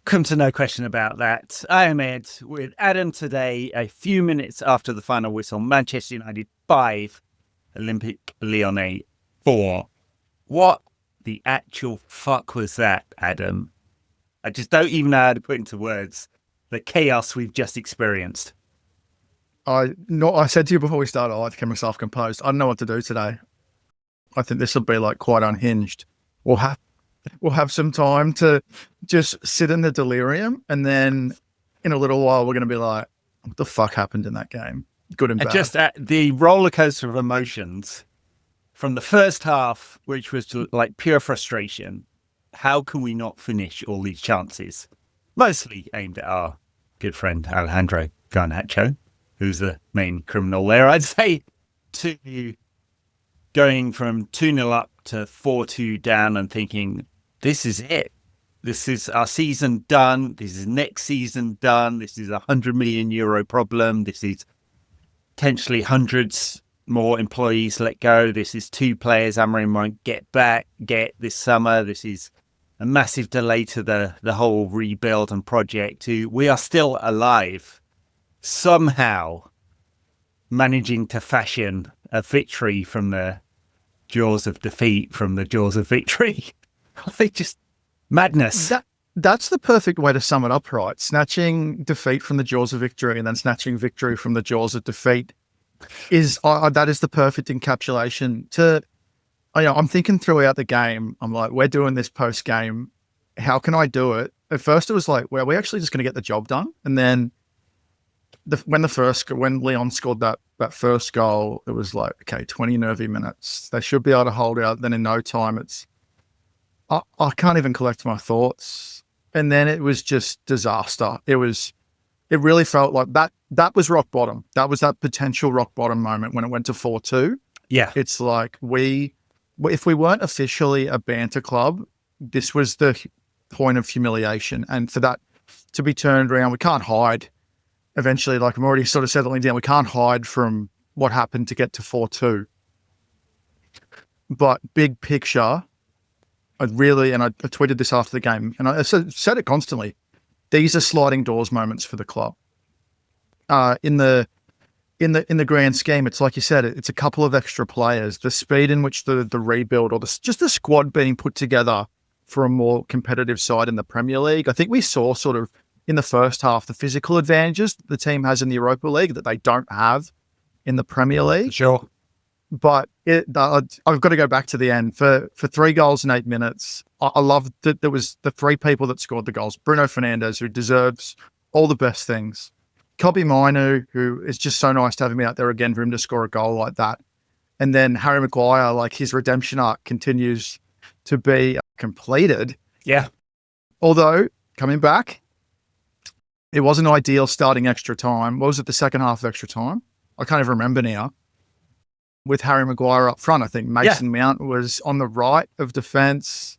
Welcome to No Question About That. I am Ed with Adam today, a few minutes after the final whistle. Manchester United 5, Olympique Lyonnais 4. What the actual fuck was that, Adam? I just don't even know how to put into words the chaos we've just experienced. I said to you before we started, I like to keep myself composed. I don't know what to do today. I think this will be like quite unhinged. We'll have some time to just sit in the delirium, and then in a little while we're going to be like, what the fuck happened in that game? Good and bad. Just the roller coaster of emotions from the first half, which was like pure frustration. How can we not finish all these chances? Mostly aimed at our good friend Alejandro Garnacho, who's the main criminal there, I'd say, to going from 2-0 up to 4-2 down and thinking, this is it. This is our season done. This is next season done. This is a €100 million problem. This is potentially hundreds more employees let go. This is 2 players Amorim won't get this summer. This is a massive delay to the whole rebuild and project. We are still alive, somehow managing to fashion a victory from the jaws of defeat, from the jaws of victory. I think just madness. That's the perfect way to sum it up, right? Snatching defeat from the jaws of victory and then snatching victory from the jaws of defeat is that is the perfect encapsulation to. I'm thinking throughout the game. I'm like, we're doing this post game. How can I do it? At first, it was like, well, we're actually just going to get the job done. And then when Lyon scored that first goal, it was like, okay, 20 nervy minutes. They should be able to hold out. Then in no time, I can't even collect my thoughts. And then it was just disaster. It really felt like that was rock bottom. That was that potential rock bottom moment when it went to 4-2. Yeah. It's like if we weren't officially a banter club, this was the point of humiliation. And for that to be turned around, we can't hide. Eventually, like I'm already sort of settling down, we can't hide from what happened to get to 4-2. But big picture, I tweeted this after the game, and I said it constantly. These are sliding doors moments for the club. In the grand scheme, it's like you said, it's a couple of extra players. The speed in which the rebuild or just the squad being put together for a more competitive side in the Premier League. I think we saw sort of in the first half the physical advantages the team has in the Europa League that they don't have in the Premier League. Sure. But I've got to go back to the end. For 3 goals in 8 minutes, I love that there was the 3 people that scored the goals. Bruno Fernandes, who deserves all the best things. Kobbie Mainoo, who is just so nice to have him out there again for him to score a goal like that. And then Harry Maguire, like his redemption arc continues to be completed. Yeah. Although, coming back, it wasn't ideal starting extra time. What was it, the second half of extra time? I can't even remember now. With Harry Maguire up front, I think Mason Mount was on the right of defence.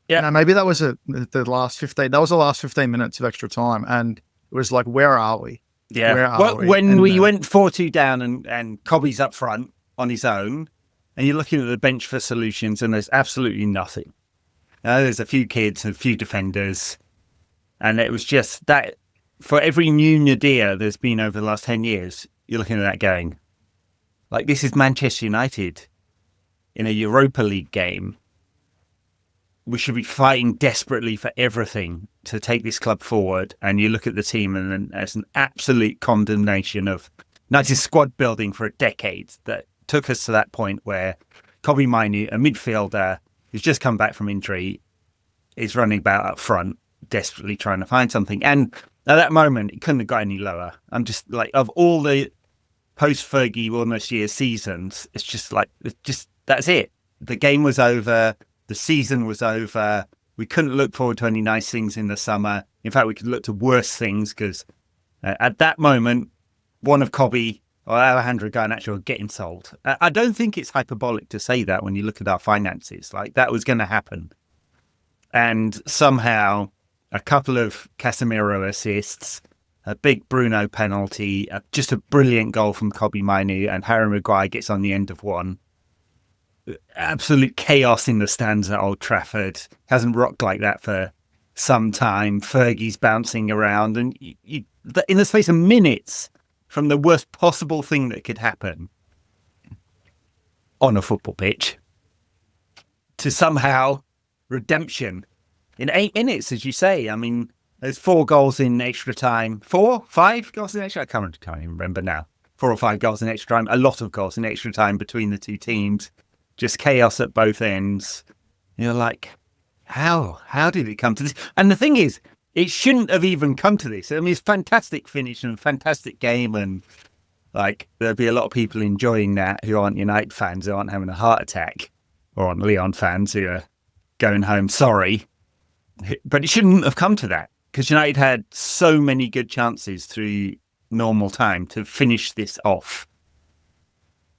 Yeah. Maybe that was the last 15. That was the last 15 minutes of extra time. And it was like, where are we? Yeah. Where are we? When we went 4-2 down and Cobbie's up front on his own, and you're looking at the bench for solutions, and there's absolutely nothing. There's a few kids and a few defenders, and it was just that for every new Nadir there's been over the last 10 years, you're looking at that going, like, this is Manchester United in a Europa League game. We should be fighting desperately for everything to take this club forward. And you look at the team, and then there's an absolute condemnation of United's squad building for a decade that took us to that point where Kobbie Mainoo, a midfielder who's just come back from injury, is running about up front, desperately trying to find something. And at that moment, it couldn't have got any lower. I'm just like, of all the post-Fergie almost year seasons, it's just like, that's it. The game was over. The season was over. We couldn't look forward to any nice things in the summer. In fact, we could look to worse things because at that moment, one of Kobbie or Alejandro Garnacho were getting sold. I don't think it's hyperbolic to say that when you look at our finances. Like, that was going to happen. And somehow, a couple of Casemiro assists, a big Bruno penalty, just a brilliant goal from Kobbie Mainoo, and Harry Maguire gets on the end of one. Absolute chaos in the stands at Old Trafford. Hasn't rocked like that for some time. Fergie's bouncing around, and in the space of minutes, from the worst possible thing that could happen on a football pitch to somehow redemption in 8 minutes, as you say. I mean, there's 4 goals in extra time. 4, 5 goals in extra time. I can't even remember now. 4 or 5 goals in extra time. A lot of goals in extra time between the two teams. Just chaos at both ends. You're like, how did it come to this? And the thing is, it shouldn't have even come to this. I mean, it's a fantastic finish and a fantastic game, and like there'll be a lot of people enjoying that who aren't United fans, who aren't having a heart attack, or aren't Lyon fans who are going home sorry. But it shouldn't have come to that, because United had so many good chances through normal time to finish this off.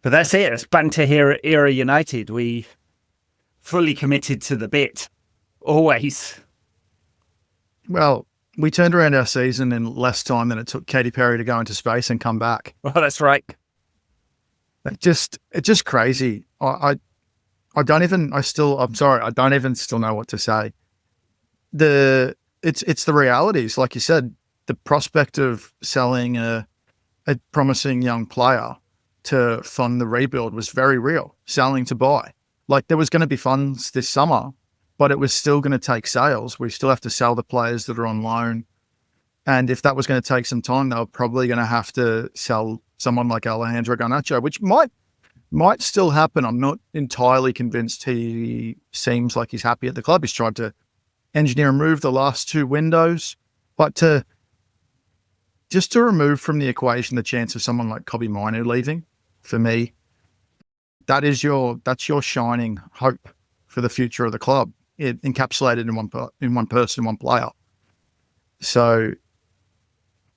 But that's it. It's banter era United. We fully committed to the bit. Always. Well, we turned around our season in less time than it took Katy Perry to go into space and come back. Well, that's right. It's just crazy. I'm sorry, I don't even still know what to say. It's the realities, like you said. The prospect of selling a promising young player to fund the rebuild was very real. Selling to buy. Like, there was going to be funds this summer, but it was still going to take sales. We still have to sell the players that are on loan. And if that was going to take some time, they were probably going to have to sell someone like Alejandro Garnacho, which might still happen. I'm not entirely convinced. He seems like he's happy at the club. He's tried to engineer and move the last 2 windows, but to remove from the equation the chance of someone like Kobbie Mainoo leaving, for me, that's your shining hope for the future of the club. It encapsulated in one person, one player. So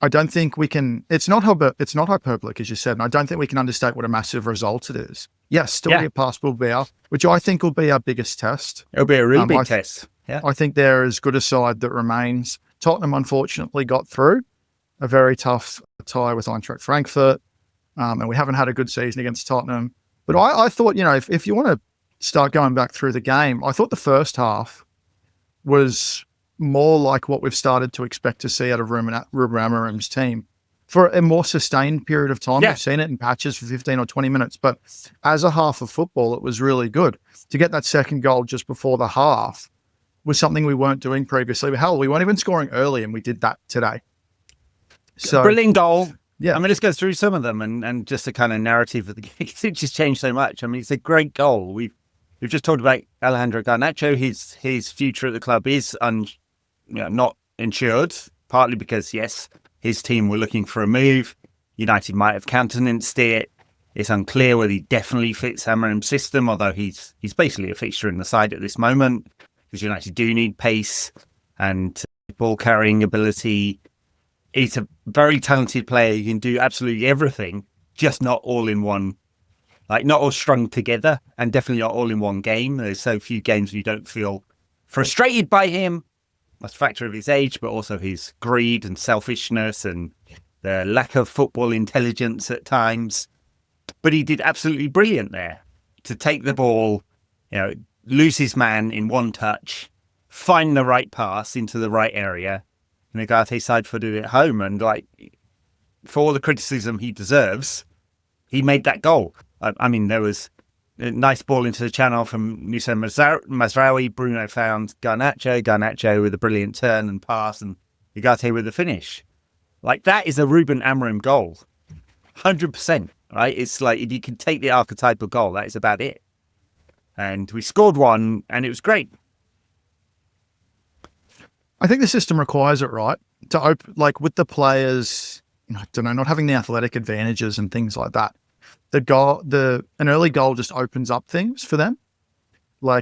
I don't think we can. It's not hyperbolic, as you said, and I don't think we can understate what a massive result it is. Yes, still be a pass will be out, which I think will be our biggest test. It'll be a really big test. Yeah, I think they're as good a side that remains. Tottenham unfortunately got through a very tough tie with Eintracht Frankfurt, and we haven't had a good season against Tottenham. But I thought, if you want to start going back through the game, I thought the first half was more like what we've started to expect to see out of Ruben Amorim's team for a more sustained period of time. We've seen it in patches for 15 or 20 minutes, but as a half of football, it was really good. To get that second goal just before the half was something we weren't doing previously. Hell, we weren't even scoring early, and we did that today. So brilliant goal. Yeah. I mean, let's go through some of them and just the kind of narrative of the game. It just changed so much. I mean, it's a great goal. We've just talked about Alejandro Garnacho. His future at the club is not insured, partly because, yes, his team were looking for a move. United might have countenanced it. It's unclear whether he definitely fits Amorim's system, although he's basically a fixture in the side at this moment, because United do need pace and ball carrying ability. He's a very talented player. He can do absolutely everything, just not all in one, like not all strung together, and definitely not all in one game. There's so few games you don't feel frustrated by him. That's a factor of his age, but also his greed and selfishness and the lack of football intelligence at times. But he did absolutely brilliant there to take the ball, lose his man in one touch, find the right pass into the right area, and Ugarte side-footed it home. And for all the criticism he deserves, he made that goal. I mean, there was a nice ball into the channel from Nusa Mazraoui. Bruno found Garnacho with a brilliant turn and pass, and Ugarte with the finish. That is a Ruben Amorim goal. 100%, right? It's like, if you can take the archetypal goal, that is about it. And we scored one, and it was great. I think the system requires it, right? To with the players, I don't know, not having the athletic advantages and things like that. An early goal just opens up things for them.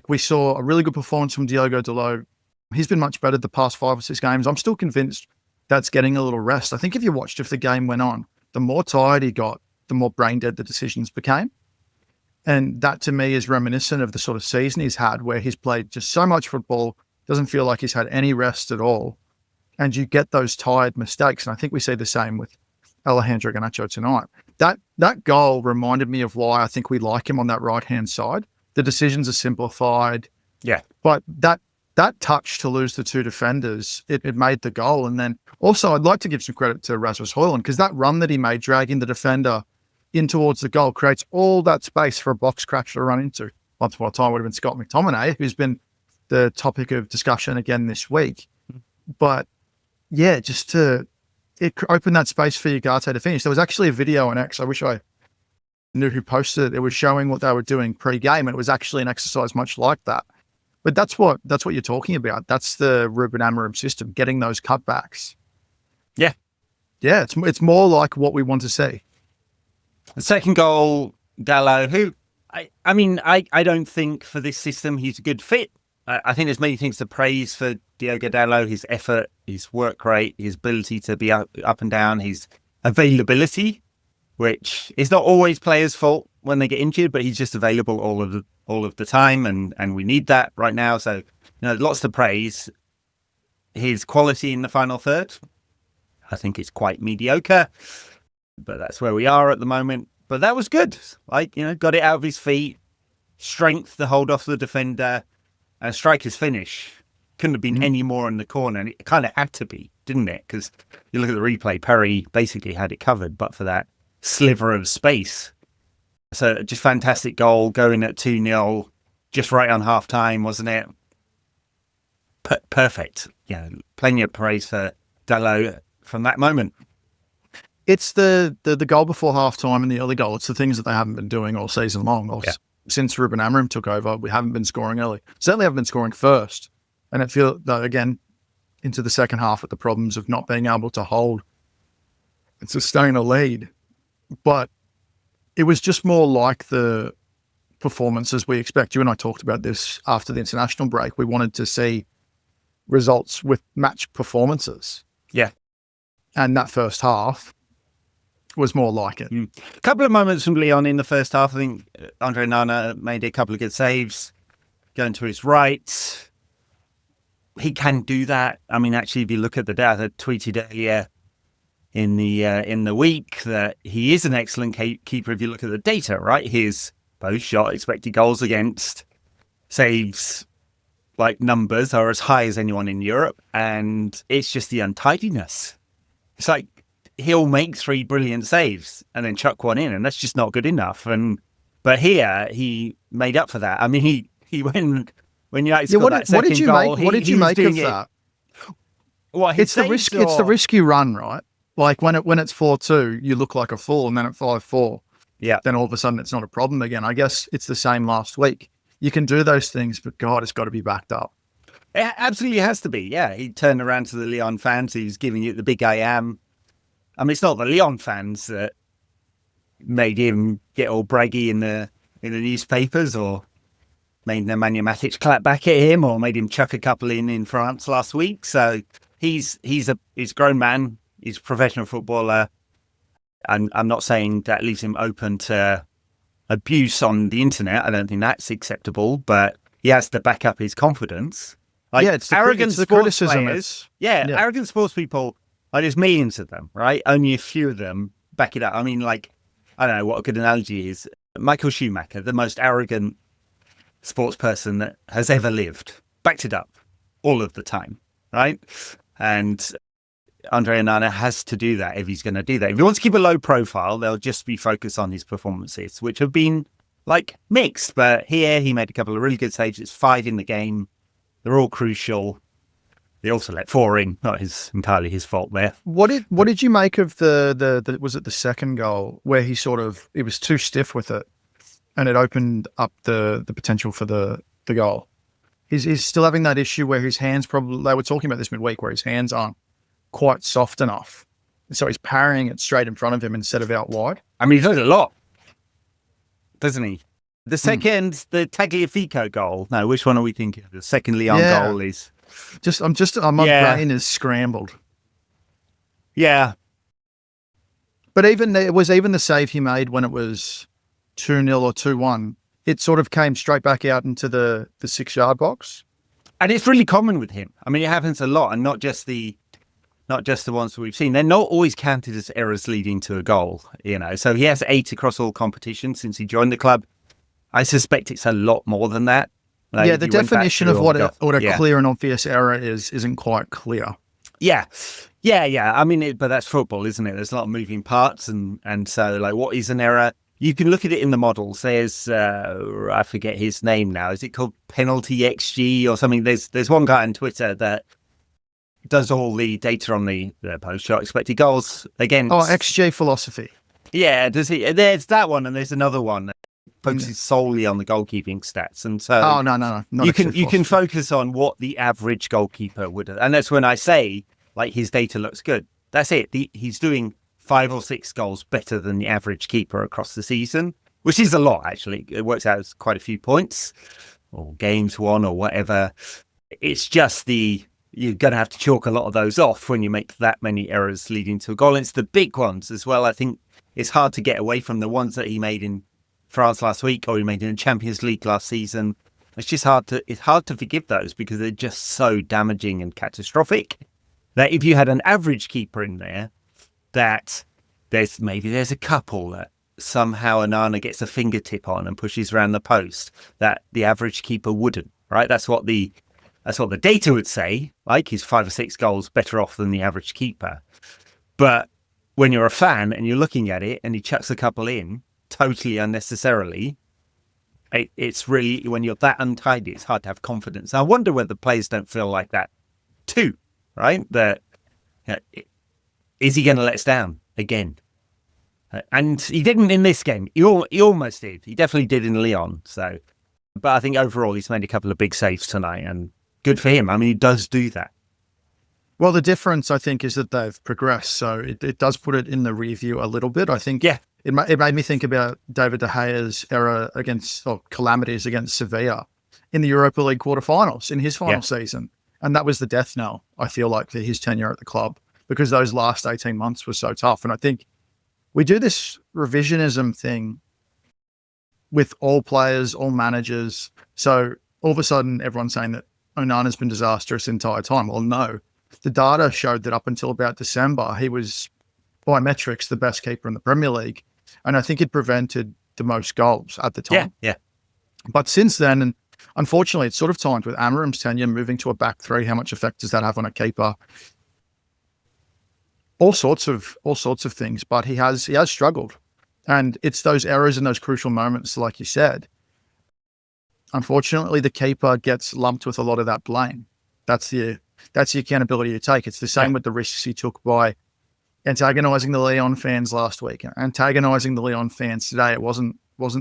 We saw a really good performance from Diogo Dalot. He's been much better the past 5 or 6 games. I'm still convinced that's getting a little rest. I think if the game went on, the more tired he got, the more brain dead the decisions became. And that to me is reminiscent of the sort of season he's had, where he's played just so much football, doesn't feel like he's had any rest at all. And you get those tired mistakes. And I think we see the same with Alejandro Garnacho tonight. That goal reminded me of why I think we like him on that right-hand side. The decisions are simplified. Yeah. But that touch to lose the two defenders, it made the goal. And then also I'd like to give some credit to Rasmus Højlund, because that run that he made, dragging the defender in towards the goal, creates all that space for a box crash to run into. Once upon a time would have been Scott McTominay, who's been the topic of discussion again this week. But yeah, it opened that space for Ugarte to finish. There was actually a video on X, I wish I knew who posted it. It was showing what they were doing pre-game, and it was actually an exercise much like that. But that's what you're talking about. That's the Ruben Amorim system, getting those cutbacks. Yeah. Yeah, it's more like what we want to see. The second goal, Dalot, who, I don't think for this system he's a good fit. I think there's many things to praise for Diogo Dalot, his effort, his work rate, his ability to be up and down, his availability, which is not always players' fault when they get injured, but he's just available all of the time, and we need that right now. So, lots to praise. His quality in the final third, I think it's quite mediocre, but that's where we are at the moment. But that was good. Got it out of his feet, strength to hold off the defender, and striker's finish. Couldn't have been any more in the corner, and it kind of had to be, didn't it? Because you look at the replay, Perry basically had it covered, but for that sliver of space. So just fantastic goal, going at 2-0, just right on half time, wasn't it? Perfect. Plenty of praise for Dalot from that moment. It's the goal before half time and the early goal. It's the things that they haven't been doing all season long. Since Ruben Amorim took over, we haven't been scoring early. Certainly haven't been scoring first. And it feels, again, into the second half with the problems of not being able to hold and sustain a lead. But it was just more like the performances we expect. You and I talked about this after the international break. We wanted to see results with match performances. Yeah. And that first half was more like it. A couple of moments from Lyon in the first half. I think Andre Onana made a couple of good saves, going to his right. He can do that. Actually, if you look at the data, I tweeted earlier in the week that he is an excellent keeper. If you look at the data, right, his both shot, expected goals against, saves numbers are as high as anyone in Europe, and it's just the untidiness. It's like he'll make 3 brilliant saves and then chuck one in, and that's just not good enough. But here he made up for that. He went when United scored that second goal. What did you make of that? It's the risky run, right? Like when it's 4-2, you look like a fool, and then at 5-4, then all of a sudden it's not a problem again. I guess it's the same last week. You can do those things, but God, it's got to be backed up. It absolutely has to be. Yeah, he turned around to the Lyon fans. He was giving it the big I am. It's not the Lyon fans that made him get all braggy in the newspapers, or made Nemanja Matic clap back at him, or made him chuck a couple in France last week. So he's a grown man. He's a professional footballer. And I'm not saying that leaves him open to abuse on the internet. I don't think that's acceptable, but he has to back up his confidence. It's arrogant sports players. Arrogant sports people. There's millions of them, right? Only a few of them back it up. I don't know what a good analogy is. Michael Schumacher, the most arrogant sports person that has ever lived, backed it up all of the time, right? And Andre Onana has to do that if he's going to do that. If he wants to keep a low profile, they'll just be focused on his performances, which have been mixed. But here he made a couple of really good saves. It's 5 in the game. They're all crucial. They also let 4 in. Not entirely his fault there. What did you make of the was it the second goal where he was too stiff with it, and it opened up the potential for the goal? He's still having that issue where his hands they were talking about this midweek, where his hands aren't quite soft enough. So he's parrying it straight in front of him instead of out wide. He does a lot, doesn't he? The second, the Tagliafico goal. No, which one are we thinking? The second Lyon goal is... my brain is scrambled. Yeah. But even the save he made when it was 2-0 or 2-1, it sort of came straight back out into the 6-yard box. And it's really common with him. It happens a lot, and not just the ones that we've seen. They're not always counted as errors leading to a goal, So he has 8 across all competitions since he joined the club. I suspect it's a lot more than that. Yeah, the definition of what a Yeah. clear and obvious error isn't quite clear. Yeah. I mean, but that's football, isn't it? There's a lot of moving parts, and so like, what is an error? You can look at it in the models. There's I forget his name now. Is it called Penalty XG or something? There's one guy on Twitter that does all the data on the post-shot expected goals against. Oh, XG philosophy. Yeah, does he? There's that one, and there's another one that focuses solely on the goalkeeping stats, and so no, you can focus on what the average goalkeeper would have, and that's when I say like his data looks good. That's it. He's doing 5 or 6 goals better than the average keeper across the season, which is a lot actually. It works out as quite a few points or games won or whatever. It's just you're going to have to chalk a lot of those off when you make that many errors leading to a goal. And it's the big ones as well. I think it's hard to get away from the ones that he made in France last week or he made in the Champions League last season. It's hard to forgive those because they're just so damaging and catastrophic that if you had an average keeper in there, that there's a couple that somehow Onana gets a fingertip on and pushes around the post that the average keeper wouldn't, right? That's what the data would say, like he's 5 or 6 goals better off than the average keeper. But when you're a fan and you're looking at it and he chucks a couple in totally unnecessarily, it's really, when you're that untidy, it's hard to have confidence. I wonder whether players don't feel like that too, right? That is he going to let us down again? And he didn't in this game. He almost did. He definitely did in Lyon. So, but I think overall he's made a couple of big saves tonight, and good for him. I mean, he does do that. Well, the difference I think is that they've progressed, so it does put it in the review a little bit. I think it made me think about David De Gea's error calamities against Sevilla in the Europa League quarterfinals in his final season, and that was the death knell, I feel like, for his tenure at the club, because those last 18 months were so tough. And I think we do this revisionism thing with all players, all managers. So all of a sudden, everyone's saying that Onana's been disastrous the entire time. Well, no. The data showed that up until about December, he was, by metrics, the best keeper in the Premier League. And I think it prevented the most goals at the time. Yeah. But since then, and unfortunately, it's sort of timed with Amarim's tenure, moving to a back three. How much effect does that have on a keeper? All sorts of things, but he has struggled. And it's those errors and those crucial moments, like you said. Unfortunately, the keeper gets lumped with a lot of that blame. That's the accountability you take. It's the same with the risks he took by antagonising the Lyon fans last week, antagonising the Lyon fans today. It wasn't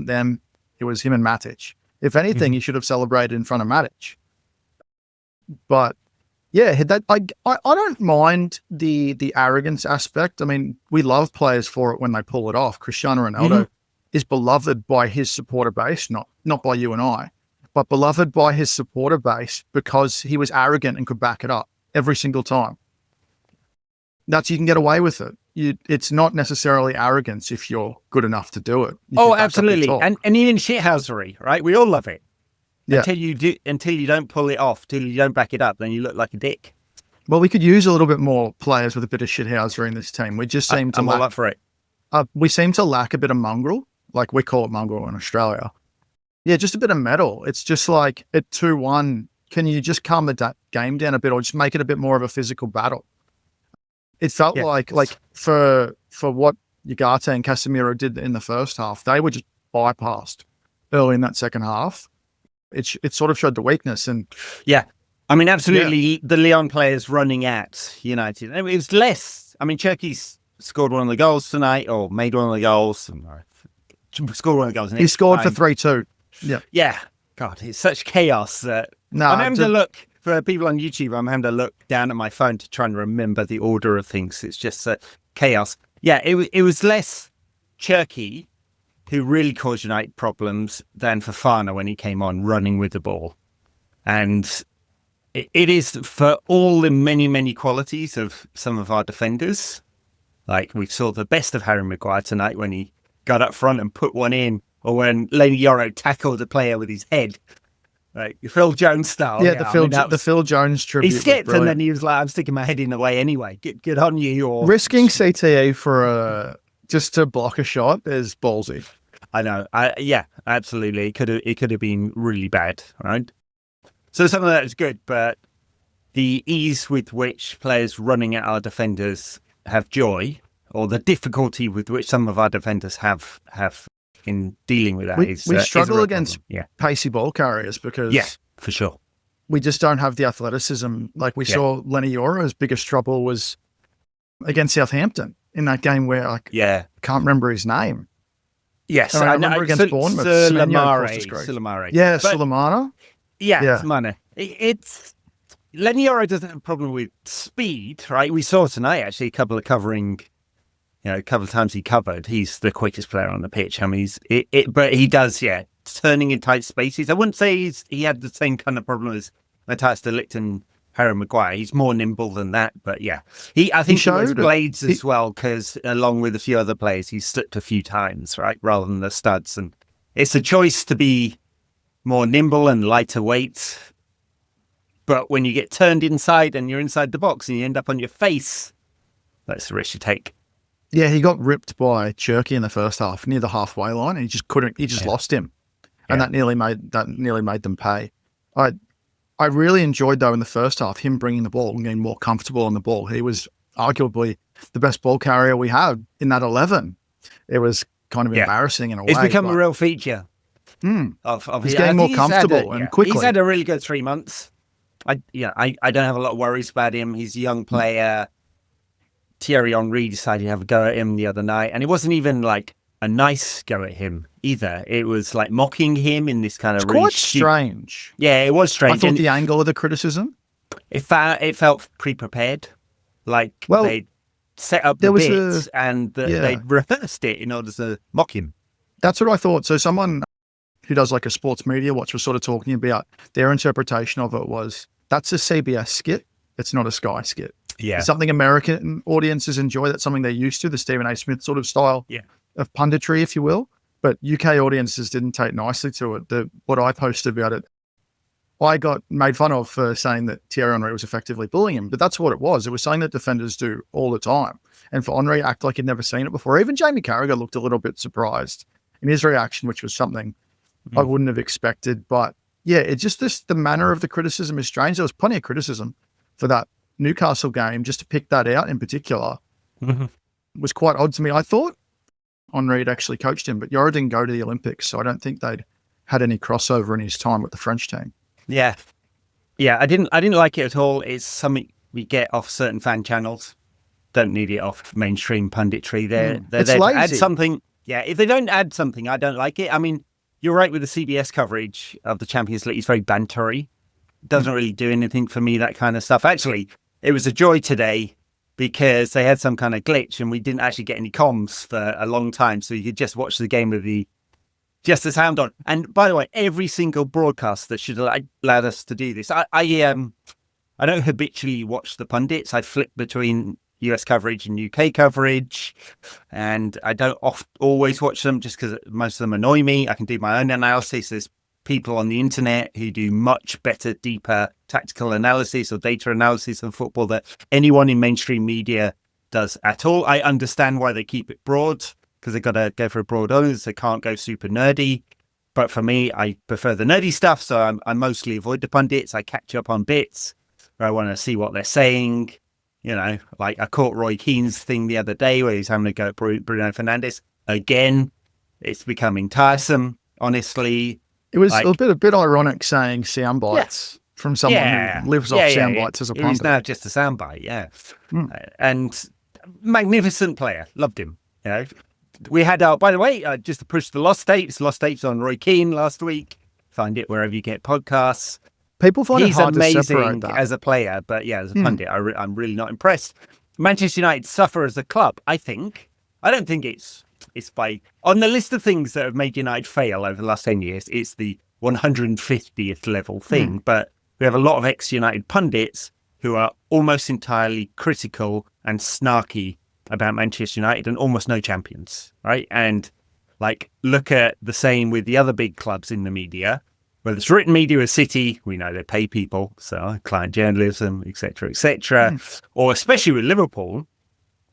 them. It was him and Matic. If anything, he should have celebrated in front of Matic. But yeah, I don't mind the arrogance aspect. I mean, we love players for it when they pull it off. Cristiano Ronaldo is beloved by his supporter base, not by you and I, but beloved by his supporter base because he was arrogant and could back it up every single time. You can get away with it. It's not necessarily arrogance if you're good enough to do it. Oh, absolutely. And even shithousery, right? We all love it. Yeah. Until you don't pull it off, till you don't back it up, then you look like a dick. Well, we could use a little bit more players with a bit of shithousery in this team. We just seem to I'm all up for it. We seem to lack a bit of mongrel, like we call it mongrel in Australia. Yeah, just a bit of metal. It's just like at 2-1, can you just calm the game down a bit or just make it a bit more of a physical battle? It felt like for what Ugarte and Casemiro did in the first half, they were just bypassed early in that second half. It sort of showed the weakness. And yeah, I mean, absolutely, the Lyon players running at United. It was less. I mean, Cherki's scored one of the goals tonight, or made one of the goals. Scored one of the goals. He scored for 3-2. Yeah. Yeah. God, it's such chaos that I'm having to look, for people on YouTube, I'm having to look down at my phone to try and remember the order of things. It's just chaos. Yeah, it was less Cherki who really caused United problems than Fofana when he came on running with the ball. And it is for all the many, many qualities of some of our defenders. Like we saw the best of Harry Maguire tonight when he got up front and put one in, or when Lenny Yoro tackled a player with his head. Like Phil Jones style. Yeah, the Phil Jones tribute. He skipped and then he was like, I'm sticking my head in the way anyway. Get on you. Or risking CTE for just to block a shot is ballsy. I know. Yeah, absolutely. It could have been really bad, right? So some of that is good, but the ease with which players running at our defenders have joy, or the difficulty with which some of our defenders have in dealing with that we is struggle is a against yeah, pacey ball carriers because for sure. we just don't have the athleticism. Like we saw Lenny Yora's biggest trouble was against Southampton in that game where I can't remember his name. Yes, I remember against Bournemouth. Sulemare. Yeah, Sulemana. Yeah, Sulemana. It's Lenny Yoro doesn't have a problem with speed, right? We saw tonight actually a couple of times he covered. He's the quickest player on the pitch. I mean, but he does, turning in tight spaces. I wouldn't say he had the same kind of problem as Matthias de Ligt and Harry Maguire. He's more nimble than that, but I think he wears blades as well because along with a few other players, he's slipped a few times, right, rather than the studs. And it's a choice to be more nimble and lighter weight. But when you get turned inside and you're inside the box and you end up on your face, that's the risk you take. Yeah, he got ripped by Cherky in the first half near the halfway line, and he just lost him, and that nearly made them pay. I really enjoyed though in the first half him bringing the ball and getting more comfortable on the ball. He was arguably the best ball carrier we had in that 11. It was kind of embarrassing in a way. It's become a real feature. He's getting more comfortable and quickly. He's had a really good 3 months. I don't have a lot of worries about him. He's a young player. Thierry Henry decided to have a go at him the other night, and it wasn't even like a nice go at him either. It was like mocking him in this kind of really quite strange. Yeah, it was strange. I thought the angle of the criticism, it felt pre-prepared. Like they set up the bits and they rehearsed it in order to mock him. That's what I thought. So someone who does like a sports media watch was sort of talking about their interpretation of it was that's a CBS skit. It's not a Sky skit. Yeah. It's something American audiences enjoy. That's something they're used to, the Stephen A. Smith sort of style of punditry, if you will. But UK audiences didn't take nicely to it. What I posted about it, I got made fun of for saying that Thierry Henry was effectively bullying him. But that's what it was. It was something that defenders do all the time. And for Henry to act like he'd never seen it before, even Jamie Carragher looked a little bit surprised in his reaction, which was something I wouldn't have expected. But yeah, it's just the manner of the criticism is strange. There was plenty of criticism for that Newcastle game, just to pick that out in particular, was quite odd to me. I thought Henry had actually coached him, but Yoro didn't go to the Olympics, so I don't think they'd had any crossover in his time with the French team. Yeah, I didn't like it at all. It's something we get off certain fan channels. Don't need it off mainstream punditry. They're there to add something. Yeah, if they don't add something, I don't like it. I mean, you're right with the CBS coverage of the Champions League. It's very bantery. Doesn't really do anything for me, that kind of stuff. Actually, it was a joy today because they had some kind of glitch and we didn't actually get any comms for a long time. So you could just watch the game with just the sound on. And by the way, every single broadcast that should allowed us to do this. I don't habitually watch the pundits. I flip between US coverage and UK coverage, and I don't always watch them just because most of them annoy me. I can do my own analysis. There's people on the internet who do much better, deeper tactical analysis or data analysis on football that anyone in mainstream media does at all. I understand why they keep it broad because they've got to go for a broad audience. They can't go super nerdy. But for me, I prefer the nerdy stuff. So I mostly avoid the pundits. I catch up on bits where I want to see what they're saying. You know, like I caught Roy Keane's thing the other day where he's having to go at Bruno Fernandes. Again, it's becoming tiresome, honestly. It was a bit ironic saying sound bites from someone who lives off sound bites as a pundit. He's now just a soundbite, and magnificent player. Loved him. You know, we had by the way, just to push the lost tapes on Roy Keane last week. Find it wherever you get podcasts. People find it hard to separate that. He's amazing as a player, but as a pundit, I'm really not impressed. Manchester United suffer as a club, I think. I don't think it's on the list of things that have made United fail over the last 10 years, it's the 150th level thing. But we have a lot of ex-United pundits who are almost entirely critical and snarky about Manchester United and almost no champions, right? And look at the same with the other big clubs in the media. Whether it's written media or City, we know they pay people, so client journalism, etc., or especially with Liverpool,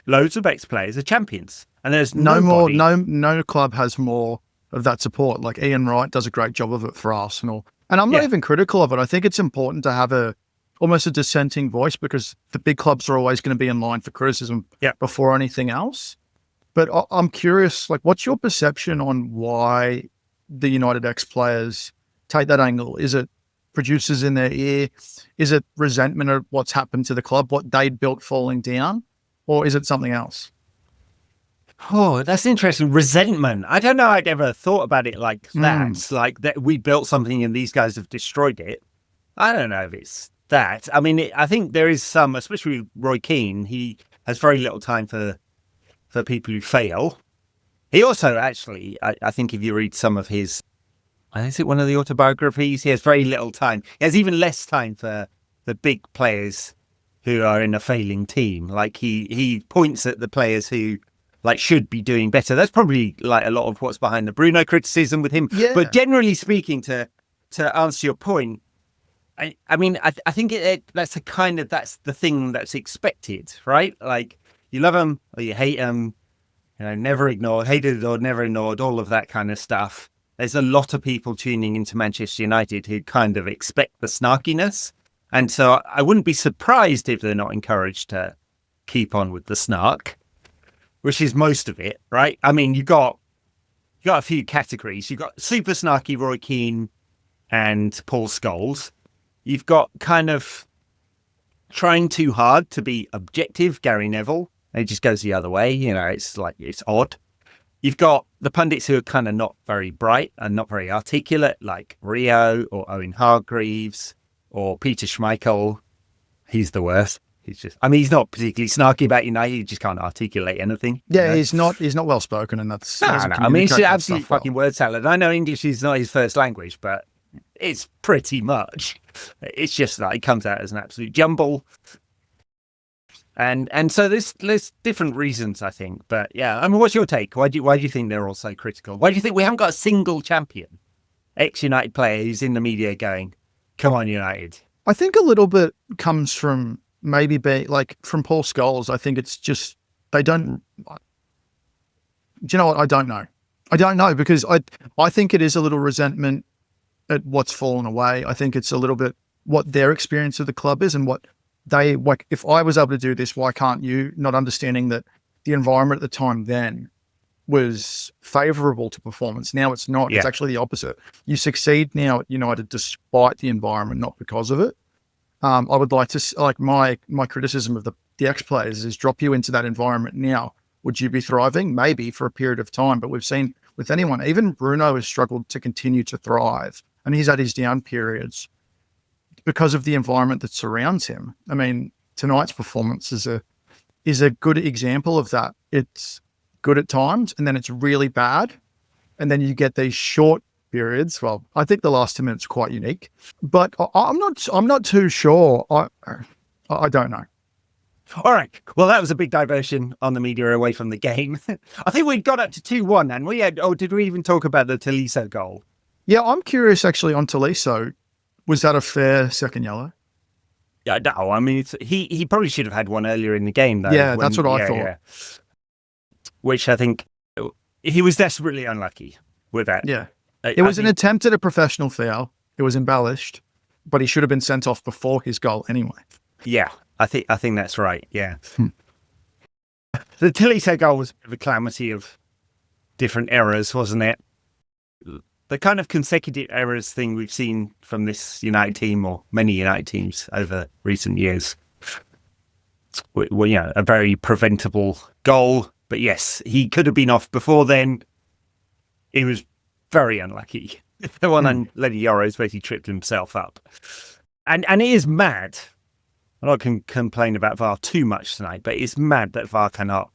loads of ex-players are champions. And there's no club has more of that support. Like Ian Wright does a great job of it for Arsenal. And I'm not even critical of it. I think it's important to have almost a dissenting voice, because the big clubs are always going to be in line for criticism before anything else. But I'm curious, like, what's your perception on why the United X players take that angle? Is it producers in their ear? Is it resentment of what's happened to the club, what they'd built falling down? Or is it something else? Oh, that's interesting. Resentment. I don't know. I'd ever thought about it like that. Like that we built something and these guys have destroyed it. I don't know if it's that. I mean, I think there is some, especially Roy Keane. He has very little time for people who fail. He also actually, I think if you read some of his, is it one of the autobiographies? He has very little time. He has even less time for the big players who are in a failing team. Like he points at the players who like should be doing better. That's probably like a lot of what's behind the Bruno criticism with him. Yeah. But generally speaking, to answer your point, I mean, I think that's the thing that's expected, right? Like you love them or you hate them, never ignored, hated or never ignored, all of that kind of stuff. There's a lot of people tuning into Manchester United who kind of expect the snarkiness. And so I wouldn't be surprised if they're not encouraged to keep on with the snark, which is most of it, right? I mean, you got a few categories. You've got super snarky Roy Keane and Paul Scholes. You've got kind of trying too hard to be objective, Gary Neville. It just goes the other way. It's like, it's odd. You've got the pundits who are kind of not very bright and not very articulate, like Rio or Owen Hargreaves or Peter Schmeichel. He's the worst. He's not particularly snarky about United. He just can't articulate anything. Yeah, he's not well spoken, and that's no. I mean, he's absolutely fucking word salad. I know English is not his first language, but it's pretty much. It's just like it comes out as an absolute jumble. And so there's different reasons, I think. But yeah, I mean, what's your take? Why do you think they're all so critical? Why do you think we haven't got a single champion, ex-United player who's in the media going, "Come on, United"? I think a little bit comes from maybe from Paul Scholes. I think it's just they don't. Do you know what? I don't know because I think it is a little resentment at what's fallen away. I think it's a little bit what their experience of the club is and what they like. If I was able to do this, why can't you? Not understanding that the environment at the time then was favourable to performance. Now it's not. Yeah. It's actually the opposite. You succeed now at United despite the environment, not because of it. I would like to like my criticism of the ex-players is drop you into that environment now. Would you be thriving? Maybe for a period of time, but we've seen with anyone, even Bruno has struggled to continue to thrive, and he's had his down periods because of the environment that surrounds him. I mean, tonight's performance is a good example of that. It's good at times, and then it's really bad, and then you get these short periods. Well, I think the last 2 minutes are quite unique, but I'm not too sure. I don't know. All right. Well, that was a big diversion on the media away from the game. I think we'd got up to 2-1, and we had. Oh, did we even talk about the Tolisso goal? Yeah, I'm curious actually on Tolisso. Was that a fair second yellow? Yeah, no. I mean, he probably should have had one earlier in the game, though. Yeah, that's what I thought. Yeah. Which I think he was desperately unlucky with that. Yeah. It was an attempt at a professional foul. It was embellished, but he should have been sent off before his goal anyway. Yeah, I think that's right. Yeah. The Tolisso goal was a calamity of different errors, wasn't it? The kind of consecutive errors thing we've seen from this United team or many United teams over recent years. Well, yeah, a very preventable goal. But yes, he could have been off before then. He was very unlucky. The one on Lenny Yoro's basically tripped himself up. And it is mad. I'm not going to complain about VAR too much tonight, but it's mad that VAR cannot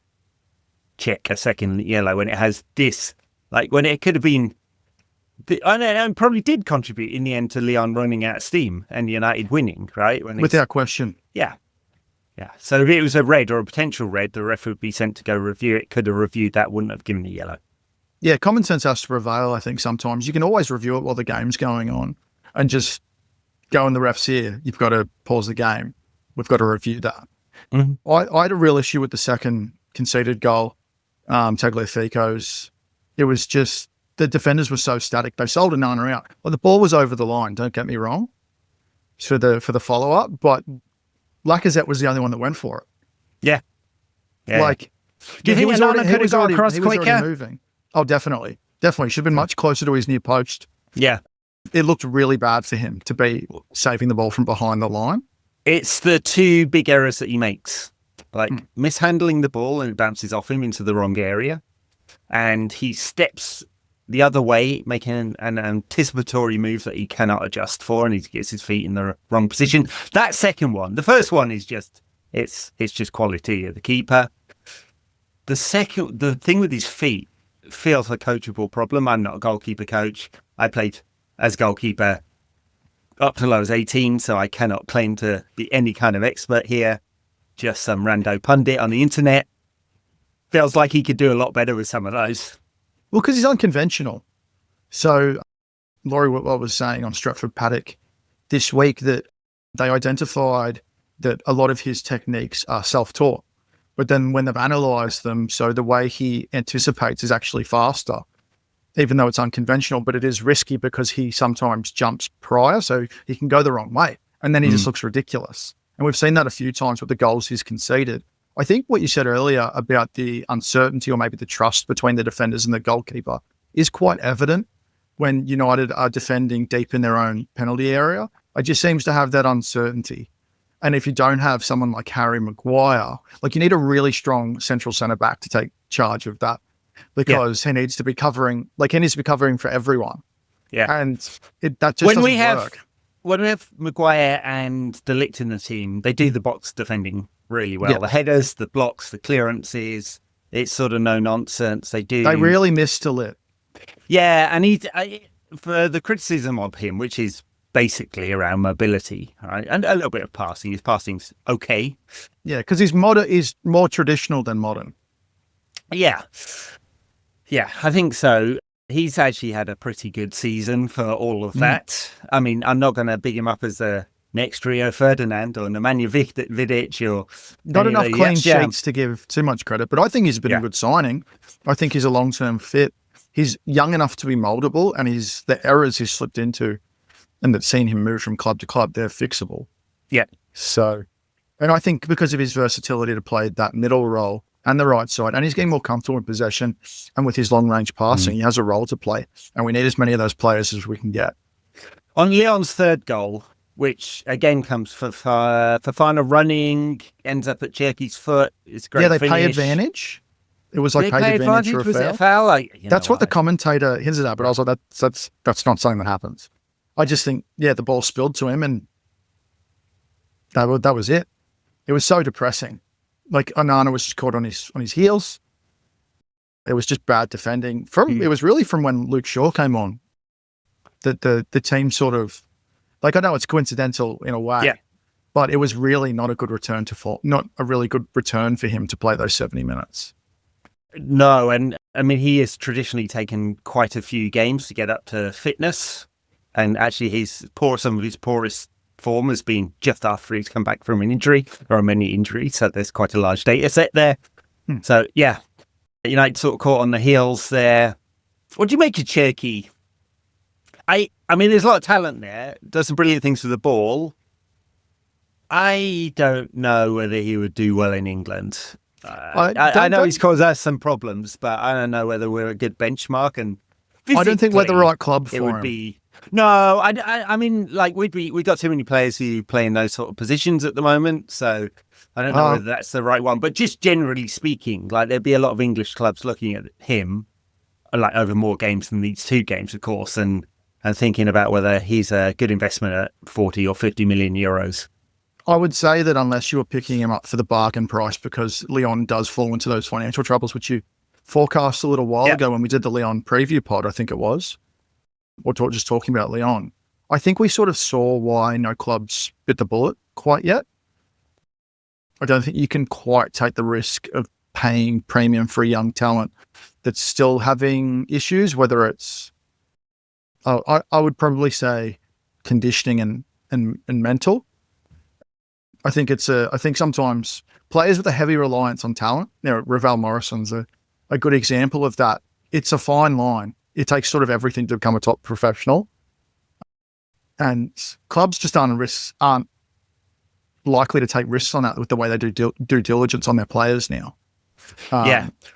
check a second yellow when it has this. Like when it could have been, and probably did contribute in the end to Lyon running out of steam and United winning, right? Without question. Yeah. Yeah. So if it was a red or a potential red, the ref would be sent to go review it, could have reviewed that, wouldn't have given a yellow. Yeah, common sense has to prevail, I think, sometimes. You can always review it while the game's going on and just go in the ref's ear. You've got to pause the game. We've got to review that. Mm-hmm. I had a real issue with the second conceded goal, Tagliafico's. It was just the defenders were so static. They sold Onana out. Well, the ball was over the line, don't get me wrong, for the follow-up, but Lacazette was the only one that went for it. Yeah. Like, do you think Onana could have got across quicker? Moving. Oh, definitely. Definitely. Should have been much closer to his near post. Yeah. It looked really bad for him to be saving the ball from behind the line. It's the two big errors that he makes. Like mishandling the ball and it bounces off him into the wrong area. And he steps the other way, making an anticipatory move that he cannot adjust for, and he gets his feet in the wrong position. That second one, the first one is just, it's just quality of the keeper. The thing with his feet feels a coachable problem. I'm not a goalkeeper coach. I played as goalkeeper up till I was 18, so I cannot claim to be any kind of expert here. Just some rando pundit on the internet. Feels like he could do a lot better with some of those. Well, because he's unconventional. So Laurie Whitwell was saying on Stratford Paddock this week that they identified that a lot of his techniques are self-taught. But then when they've analysed them, so the way he anticipates is actually faster, even though it's unconventional, but it is risky because he sometimes jumps prior, so he can go the wrong way. And then he just looks ridiculous. And we've seen that a few times with the goals he's conceded. I think what you said earlier about the uncertainty or maybe the trust between the defenders and the goalkeeper is quite evident when United are defending deep in their own penalty area. It just seems to have that uncertainty. And if you don't have someone like Harry Maguire, like you need a really strong central centre-back to take charge of that because he needs to be covering, for everyone. Yeah. And that just doesn't work. When we have Maguire and Dalot in the team, they do the box defending really well. Yeah. The headers, the blocks, the clearances, it's sort of no nonsense. They really miss Dalot. Yeah, and for the criticism of him, which is basically around mobility, right, and a little bit of passing. His passing's okay. Yeah, because he's more traditional than modern. Yeah, I think so. He's actually had a pretty good season for all of that. I mean, I'm not going to big him up as the next Rio Ferdinand or Nemanja Vidic or... Not enough clean sheets to give too much credit, but I think he's been a good signing. I think he's a long-term fit. He's young enough to be mouldable, and the errors he's slipped into and that's seen him move from club to club, they're fixable. Yeah. So, and I think because of his versatility to play that middle role and the right side, and he's getting more comfortable in possession, and with his long-range passing, he has a role to play, and we need as many of those players as we can get. On Lyon's third goal, which again comes for Fofana running, ends up at Cherky's foot. It's great. Yeah, they finish. pay advantage. It was like paid advantage for a was foul. It a foul? That's what the commentator hinted at, but I was like, that's not something that happens. I just think, the ball spilled to him, and that was it. It was so depressing. Like Onana was just caught on his heels. It was just bad defending. It was really from when Luke Shaw came on that the team sort of, like, I know it's coincidental in a way, but it was really not a good return not a really good return for him to play those 70 minutes. No, and I mean, he has traditionally taken quite a few games to get up to fitness, and actually some of his poorest form has been just after he's come back from an injury or a mini injury, so there's quite a large data set there. So United sort of caught on the heels there. What do you make of Cherky? I mean, there's a lot of talent there, does some brilliant things with the ball. I don't know whether he would do well in England. I know he's caused us some problems, but I don't know whether we're a good benchmark. And I don't think we're the right club for him. Be. No, I mean, like we got too many players who play in those sort of positions at the moment, so I don't know whether that's the right one. But just generally speaking, like there'd be a lot of English clubs looking at him, like over more games than these 2 games, of course, and thinking about whether he's a good investment at 40 or 50 million euros. I would say that unless you were picking him up for the bargain price, because Lyon does fall into those financial troubles, which you forecast a little while ago when we did the Lyon preview pod, I think it was, or just talking about Lyon. I think we sort of saw why no clubs bit the bullet quite yet. I don't think you can quite take the risk of paying premium for a young talent that's still having issues, whether it's, I would probably say conditioning and mental. I think sometimes players with a heavy reliance on talent, Ravel Morrison's a good example of that. It's a fine line. it takes sort of everything to become a top professional. And clubs just aren't likely to take risks on that with the way they do due diligence on their players now.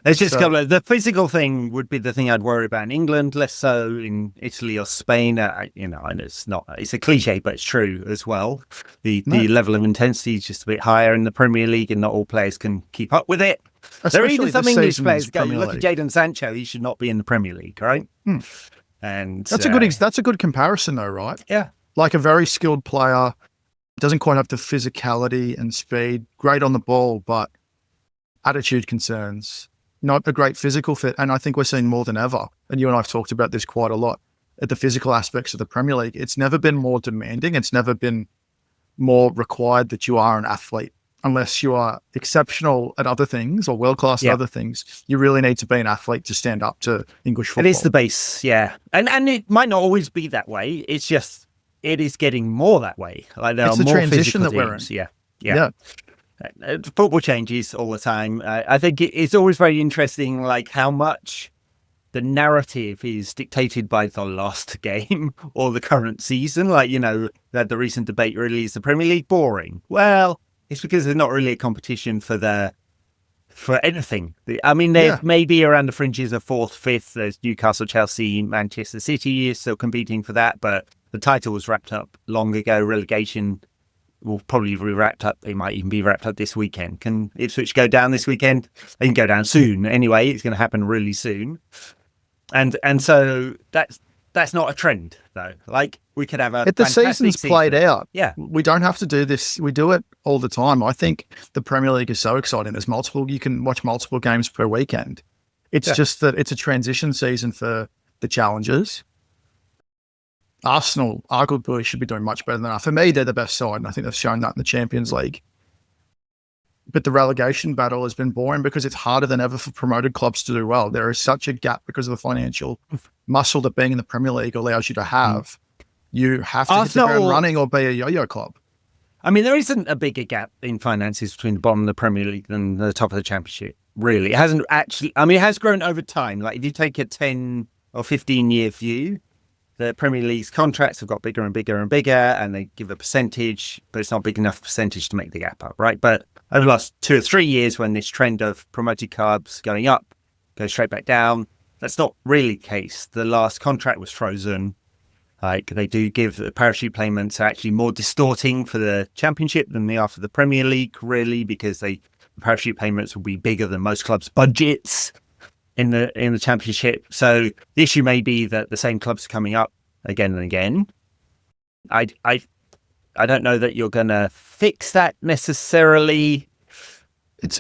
There's just the physical thing would be the thing I'd worry about in England, less so in Italy or Spain. And it's a cliche, but it's true as well. The level of intensity is just a bit higher in the Premier League, and not all players can keep up with it. There are even some English players go, you look at Jadon Sancho, he should not be in the Premier League, right? And that's a good comparison though, right? Yeah. Like a very skilled player, doesn't quite have the physicality and speed, great on the ball, but attitude concerns, not a great physical fit. And I think we're seeing more than ever, and you and I have talked about this quite a lot, at the physical aspects of the Premier League. It's never been more demanding. It's never been more required that you are an athlete. Unless you are exceptional at other things or world-class at other things, you really need to be an athlete to stand up to English football. It is the base, yeah. And it might not always be that way. It's just, it is getting more that way. Like there it's are the more transition that physical we're in. teams. Yeah. Football changes all the time. I think it's always very interesting, like how much the narrative is dictated by the last game or the current season. Like, that the recent debate really is the Premier League boring. Well, it's because there's not really a competition for anything. I mean, there's maybe around the fringes of 4th, 5th. There's Newcastle, Chelsea, Manchester City is still competing for that, but the title was wrapped up long ago. Relegation will probably be wrapped up. It might even be wrapped up this weekend. Can Ipswich go down this weekend? They can go down soon. Anyway, it's going to happen really soon. And so that's not a trend, though. Like, we could have if the season's played out. Yeah. We don't have to do this. We do it all the time. I think the Premier League is so exciting. You can watch multiple games per weekend. It's just that it's a transition season for the challengers. Arsenal arguably should be doing much better than us. For me, they're the best side, and I think they've shown that in the Champions League. But the relegation battle has been boring because it's harder than ever for promoted clubs to do well. There is such a gap because of the financial muscle that being in the Premier League allows you to have. You have to hit the ground running or be a yo-yo club. I mean, there isn't a bigger gap in finances between the bottom of the Premier League than the top of the Championship, really. It hasn't actually... I mean, it has grown over time. Like, if you take a 10 or 15-year view, the Premier League's contracts have got bigger and bigger and bigger, and they give a percentage, but it's not big enough percentage to make the gap up, right? But over the last 2 or 3 years, when this trend of promoted clubs going up goes straight back down, that's not really the case. The last contract was frozen. Like, they do give the parachute payments are actually more distorting for the Championship than they are for the Premier League, really, because the parachute payments will be bigger than most clubs' budgets in the Championship. So the issue may be that the same clubs are coming up again and again. I don't know that you're going to fix that necessarily.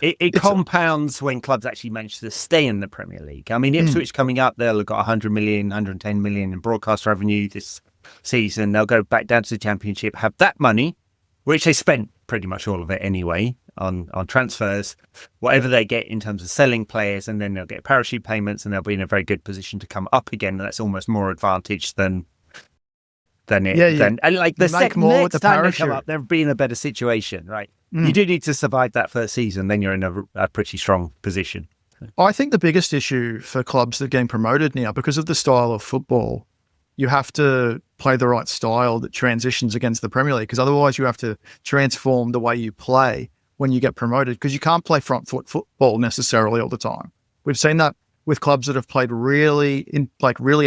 It compounds when clubs actually manage to stay in the Premier League. I mean, Ipswich coming up, they'll have got 100 million, 110 million in broadcast revenue this season. They'll go back down to the Championship, have that money, which they spent pretty much all of it anyway on transfers, whatever they get in terms of selling players, and then they'll get parachute payments, and they'll be in a very good position to come up again. That's almost more advantage than it. And like the next time they come up, they'll be in a better situation, right? You do need to survive that first season, then you're in a pretty strong position. I think the biggest issue for clubs that are getting promoted now, because of the style of football, you have to play the right style that transitions against the Premier League, because otherwise you have to transform the way you play when you get promoted, because you can't play front foot football necessarily all the time. We've seen that with clubs that have played really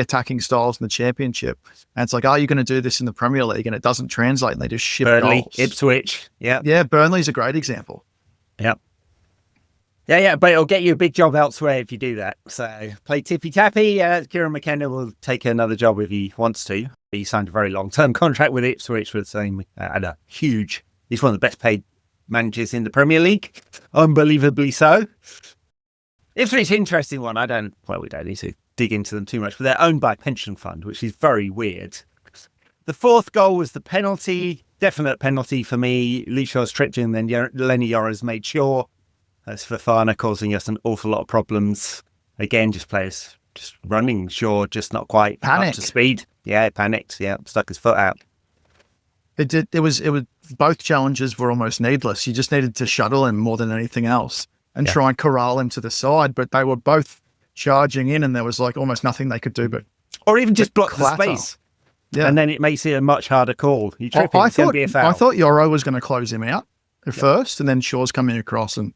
attacking styles in the Championship. And it's like, are you going to do this in the Premier League? And it doesn't translate, and they just ship Burnley, goals. Ipswich. Yeah, Burnley's a great example. Yeah, but it'll get you a big job elsewhere if you do that. So play tippy-tappy. Kieran McKenna will take another job if he wants to. He signed a very long-term contract with Ipswich with saying he's one of the best paid managers in the Premier League. Unbelievably so. Ipswich, interesting one. We don't need to dig into them too much, but they're owned by a pension fund, which is very weird. The fourth goal was the penalty. Definite penalty for me. Lee Shaw's tripped in, then Lenny Yora's made sure. That's Fofana causing us an awful lot of problems. Again, players just running. Shaw just not quite up to speed. Yeah, he panicked. Yeah, stuck his foot out. It was both challenges were almost needless. You just needed to shuttle him more than anything else and try and corral him to the side. But they were both charging in, and there was like almost nothing they could do but Or even just block the clatter. space. Yeah. And then it makes it a much harder call. You trip him, it's going to be a foul. I thought Euro was going to close him out at first, and then Shaw's coming across, and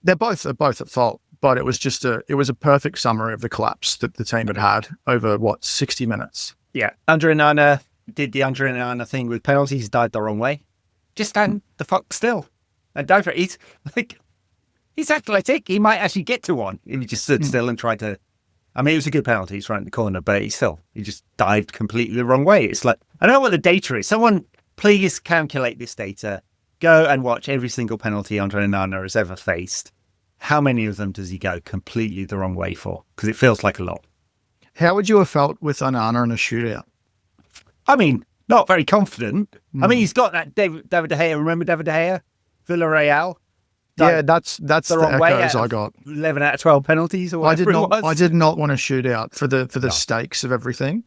they're both at fault. But it was just a perfect summary of the collapse that the team had over 60 minutes. Yeah, Onana did the Onana thing with penalties. Died the wrong way. Just stand the fuck still and dive for it. He's athletic. He might actually get to one if he just stood still and tried to. I mean, it was a good penalty. He's right in the corner, but he just dived completely the wrong way. It's like, I don't know what the data is. Someone please calculate this data. Go and watch every single penalty Andre Onana has ever faced. How many of them does he go completely the wrong way for? Because it feels like a lot. How would you have felt with Onana in a shootout? I mean, not very confident. I mean, he's got that David De Gea. Remember David De Gea? Villarreal? Yeah, that's the wrong way echoes I got. 11 out of 12 penalties or whatever it was. I did not want to shoot out for the stakes of everything.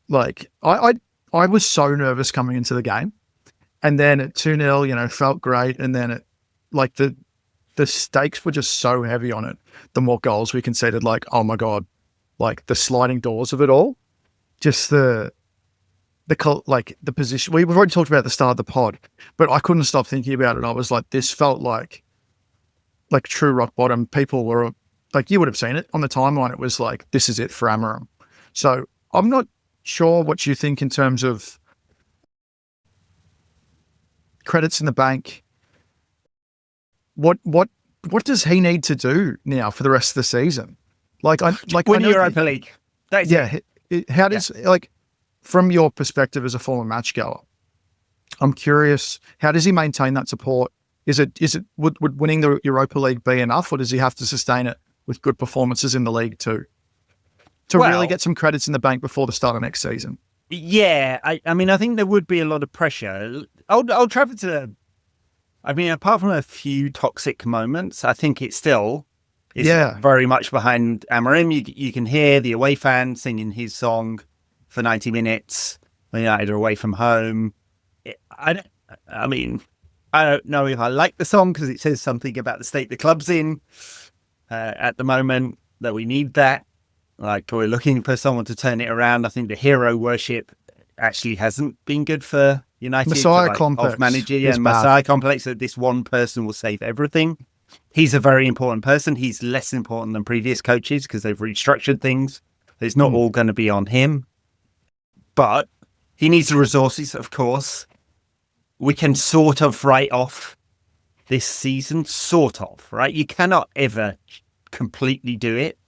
Like, I was so nervous coming into the game. And then at 2-0, felt great. And then the stakes were just so heavy on it. The more goals we conceded, like, oh my God, like the sliding doors of it all. Just the position. We've already talked about at the start of the pod, but I couldn't stop thinking about it. I was like, this felt like true rock bottom. People were like, you would have seen it on the timeline. It was like, this is it for Amarim. So I'm not sure what you think in terms of credits in the bank. What does he need to do now for the rest of the season? Win Europa League. That's it. How does from your perspective as a former match goer, I'm curious, how does he maintain that support? Would winning the Europa League be enough, or does he have to sustain it with good performances in the league too? To really get some credits in the bank before the start of next season. Yeah, I mean, I think there would be a lot of pressure. Old Trafford's apart from a few toxic moments, I think it still is very much behind Amarim. You can hear the away fans singing his song for 90 minutes. United are away from home. I don't know if I like the song because it says something about the state the club's in at the moment, that we need that. Like, we're looking for someone to turn it around. I think the hero worship actually hasn't been good for United. Messiah complex. Of manager, Messiah complex, that this one person will save everything. He's a very important person. He's less important than previous coaches because they've restructured things. It's not all going to be on him. But he needs the resources, of course. We can sort of write off this season, sort of, right? You cannot ever completely do it.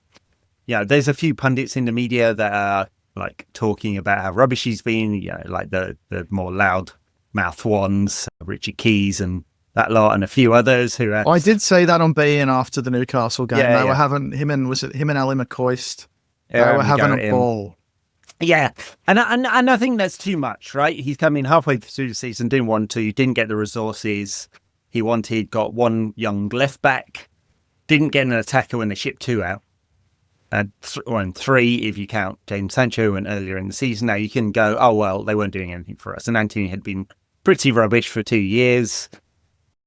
There's a few pundits in the media that are like talking about how rubbish he's been, like the more loud mouth ones, Richard Keys and that lot, and a few others who are... I did say that on beIN after the Newcastle game. They were having him and Ali McCoist. They were having a ball. Yeah, and I think that's too much, right? He's coming halfway through the season, didn't want to, didn't get the resources he wanted, got one young left back, didn't get an attacker when they shipped 2 out. And 3 if you count James Sancho and earlier in the season. Now you can go, oh, well, they weren't doing anything for us. And Anthony had been pretty rubbish for 2 years,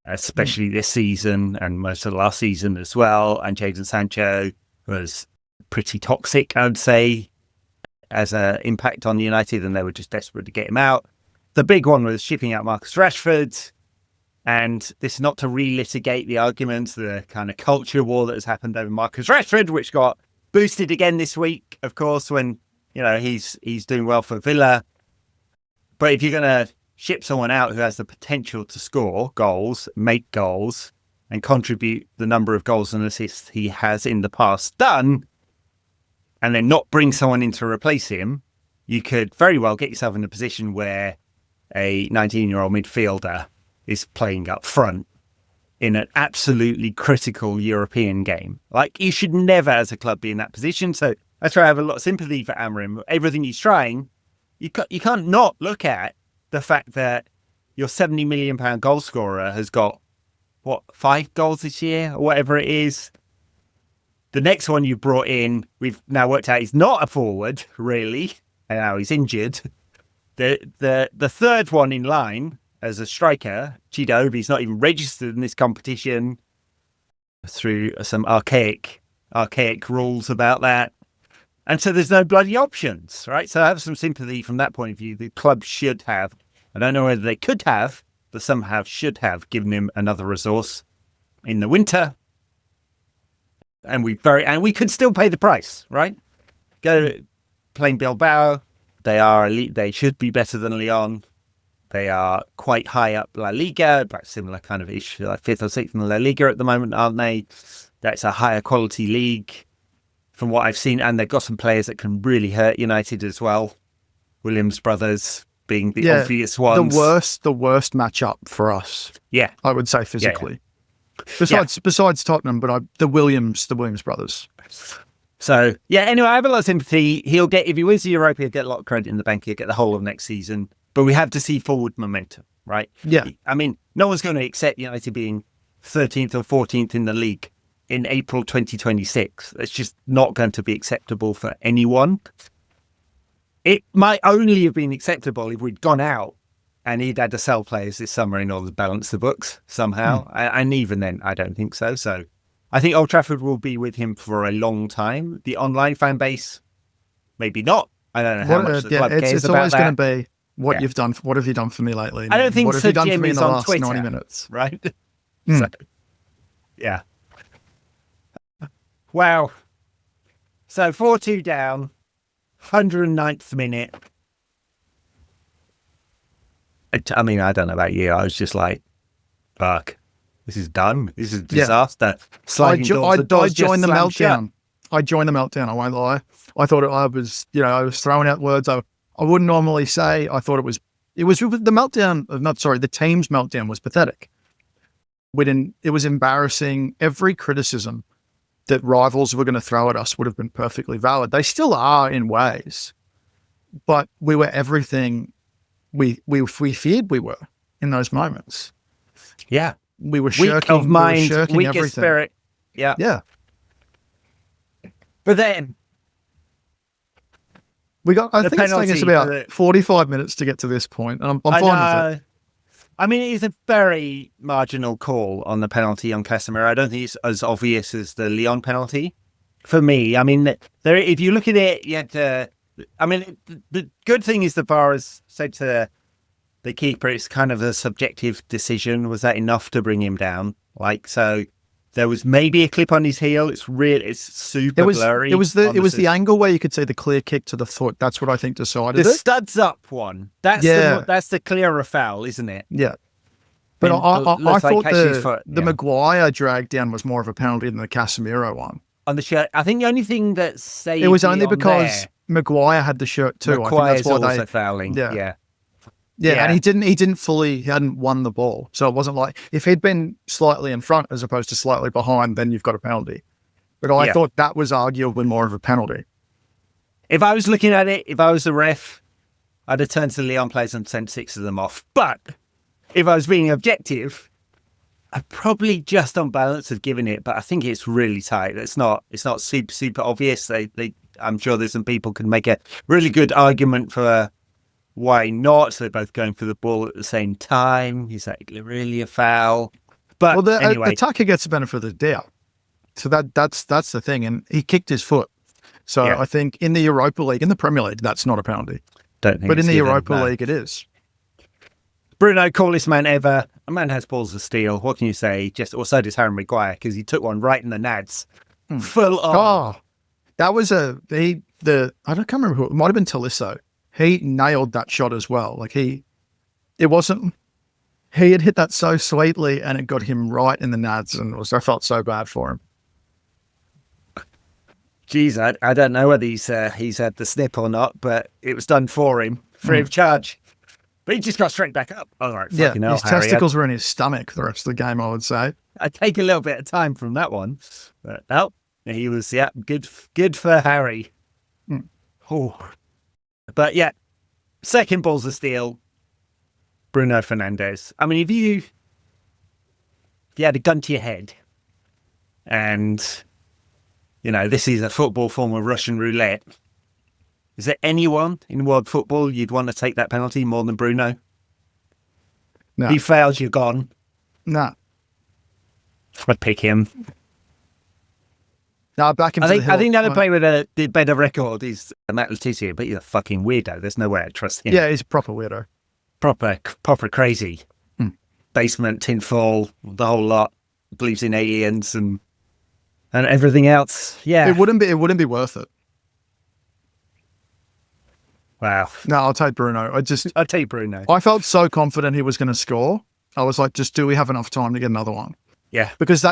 especially this season and most of the last season as well. And James Sancho was pretty toxic, I would say, as an impact on United, and they were just desperate to get him out. The big one was shipping out Marcus Rashford. And this is not to relitigate the arguments, the kind of culture war that has happened over Marcus Rashford, which got boosted again this week, of course, when he's doing well for Villa. But if you're going to ship someone out who has the potential to score goals, make goals, and contribute the number of goals and assists he has in the past done, and then not bring someone in to replace him, you could very well get yourself in a position where a 19-year-old midfielder is playing up front in an absolutely critical European game. Like, you should never, as a club, be in that position. So that's why I have a lot of sympathy for Amarim. Everything he's trying, you can't not look at the fact that your £70 million goal scorer has got, 5 goals this year or whatever it is. The next one you brought in, we've now worked out he's not a forward, really, and now he's injured. The third one in line as a striker, Chido, he's not even registered in this competition through some archaic archaic rules about that. And so there's no bloody options, right? So I have some sympathy from that point of view. The club should have, I don't know whether they could have, but somehow should have given him another resource in the winter. And we could still pay the price, right? Go playing Bilbao. They are elite. They should be better than Lyon. They are quite high up La Liga, but similar kind of issue, like 5th or 6th in La Liga at the moment, aren't they? That's a higher quality league from what I've seen. And they've got some players that can really hurt United as well. Williams brothers being the obvious ones. The worst matchup for us. Yeah. I would say physically. Yeah. Besides Tottenham, but the Williams brothers. So, yeah, anyway, I have a lot of sympathy. If he wins the Europa, he'll get a lot of credit in the bank. He'll get the whole of next season. But we have to see forward momentum, right? Yeah. I mean, no one's going to accept United being 13th or 14th in the league in April 2026. It's just not going to be acceptable for anyone. It might only have been acceptable if we'd gone out and he'd had to sell players this summer in order to balance the books somehow. And even then, I don't think so. So I think Old Trafford will be with him for a long time. The online fan base, maybe not. I don't know how much the club cares about that. It's always going to be what you've done. What have you done for me lately? I don't think what have you done for me in the last Twitter, 90 minutes? Right? So, yeah. Wow. So 4-2 down, 109th minute. I mean, I don't know about you. I was just like, fuck, this is done. This is a disaster. I joined the meltdown. I joined the meltdown. I won't lie. I thought I was throwing out words I wouldn't normally say. I thought it was the meltdown. The team's meltdown was pathetic. It was embarrassing. Every criticism that rivals were going to throw at us would have been perfectly valid. They still are in ways, but we were everything we feared we were in those moments. Yeah. We were weak shirking, of mind, we were shirking weak everything. of spirit. Yeah. Yeah. But then I think it's taken us about 45 minutes to get to this point, and I'm fine with it. I mean, it is a very marginal call on the penalty on Casemiro. I don't think it's as obvious as the Lyon penalty for me. I mean, if you look at it, you have to. I mean, the good thing is the VAR has said to the keeper, it's kind of a subjective decision. Was that enough to bring him down? So there was maybe a clip on his heel. It's super blurry. It was the angle where you could see the clear kick to the foot. That's what I think decided the it. studs up one. That's the clearer foul, isn't it? Yeah. But I thought the Maguire drag down was more of a penalty than the Casemiro one. On the shirt, I think the only thing that saved it was only because Maguire had the shirt too. Maguire's I think that's why also fouling. Yeah, and he hadn't won the ball. So it wasn't like, if he'd been slightly in front as opposed to slightly behind, then you've got a penalty. But I thought that was arguably more of a penalty. If I was looking at it, if I was the ref, I'd have turned to the Lyon players and sent 6 of them off. But if I was being objective, I'd probably just on balance have given it, but I think it's really tight. It's not super, super obvious. I'm sure there's some people can make a really good argument for why not. So they're both going for the ball at the same time. Is that really a foul? But anyway, the attacker gets the benefit of the doubt. So that's the thing. And he kicked his foot. So I think in the Europa League, in the Premier League, that's not a penalty. Don't think. But in the Europa League, it is. Bruno, coolest man ever. A man has balls of steel. What can you say? So does Harry Maguire, because he took one right in the nads. Full on. Oh, that was I can't remember who, it might have been Tolisso. He nailed that shot as well. He had hit that so sweetly and it got him right in the nads, and I felt so bad for him. Geez, I don't know whether he's had the snip or not, but it was done for him, free of charge. But he just got straight back up. All right, his testicles were in his stomach the rest of the game, I would say. I'd take a little bit of time from that one. But no, he was, good for Harry. Oh. But yeah, second balls of steel, Bruno Fernandes. I mean, if you had a gun to your head and, this is a football form of Russian roulette, is there anyone in world football you'd want to take that penalty more than Bruno? No. He fails, you're gone. No. I'd pick him. No, back into I think the hill. I think the other player with the better record is Matt Letizia, but he's a fucking weirdo. There's no way I trust him. Yeah, he's a proper weirdo. Proper crazy. Basement, tinfoil, the whole lot. Believes in aliens and everything else. Yeah, It wouldn't be worth it. wow. No, I'll take Bruno. I'll take Bruno. I felt so confident he was going to score. I was like, just do we have enough time to get another one? Yeah, Because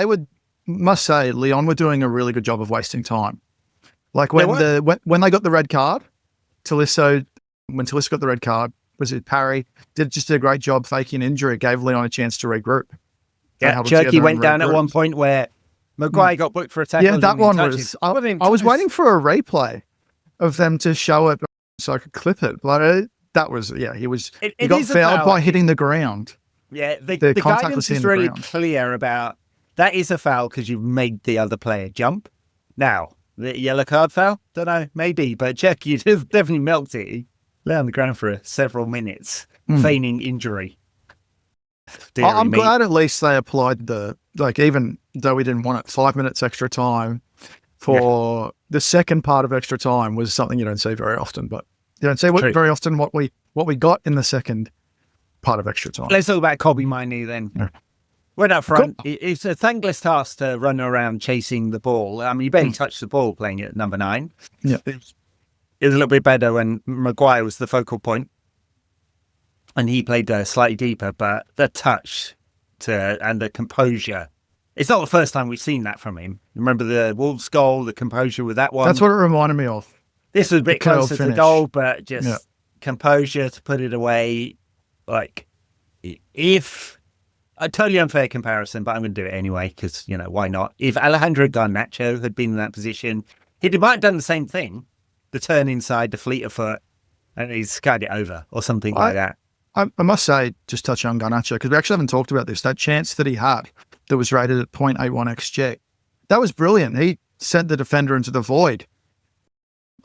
must say, Lyon were doing a really good job of wasting time. Like when they got the red card, when Tolisso got the red card, was it Parry? Did a great job faking injury, gave Lyon a chance to regroup. yeah. Jerky went down at one point where Maguire got booked for a tackle. Yeah, that one was. I was waiting for a replay of them to show it so I could clip it. But that was, he was. He got fouled by hitting the ground. Yeah, the guidance is really clear about that is a foul because you've made the other player jump. Now, the yellow card foul? Don't know, maybe, but Jerky definitely melted. He lay on the ground for several minutes, feigning injury. I'm glad at least they applied even though we didn't want it, 5 minutes extra time for the second part of extra time was something you don't see very often, but you don't see very often what we got in the second part of extra time. Let's talk about Kobbie Mainoo then. Yeah. Went up front. It's a thankless task to run around chasing the ball. I mean, you barely touched the ball playing at number 9. Yeah. It was a little bit better when Maguire was the focal point and he played slightly deeper, but the touch and the composure. It's not the first time we've seen that from him. Remember the Wolves goal, the composure with that one? That's what it reminded me of. This was a bit closer to the goal, but just composure to put it away. Like, if a totally unfair comparison, but I'm going to do it anyway because, why not? If Alejandro Garnacho had been in that position, he might have done the same thing, the turn inside, the fleet of foot, and he's skied it over or something like that. I must say, just touch on Garnacho, because we actually haven't talked about this, that chance that he had that was rated at 0.81 XG. That was brilliant. He sent the defender into the void.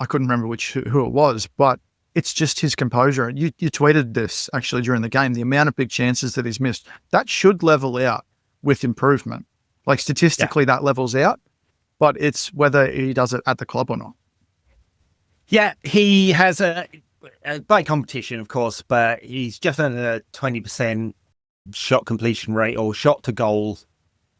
I couldn't remember who it was, but it's just his composure. You tweeted this actually during the game, the amount of big chances that he's missed. That should level out with improvement. Like statistically, that levels out, but it's whether he does it at the club or not. Yeah, he has by competition, of course, but he's just under a 20% shot completion rate or shot to goal.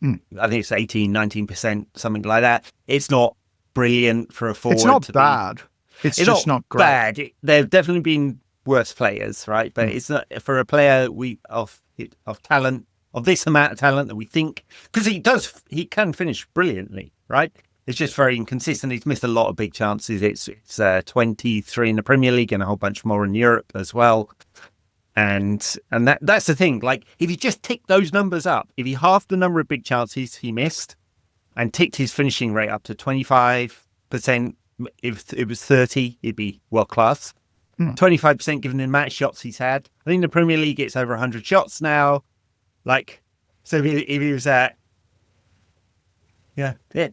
I think it's 18, 19%, something like that. It's not brilliant for a forward. It's not bad. It's just not great. Bad. There have definitely been worse players, right? But it's not for a player of talent, of this amount of talent that we think, because he can finish brilliantly, right? It's just very inconsistent. He's missed a lot of big chances. It's 23 in the Premier League and a whole bunch more in Europe as well. And that's the thing. Like, if you just tick those numbers up, if he halved the number of big chances he missed and ticked his finishing rate up to 25%, if it was 30, it'd be world class. 25% given the amount of shots he's had. I think the Premier League gets over 100 shots now. Like, so if he was at,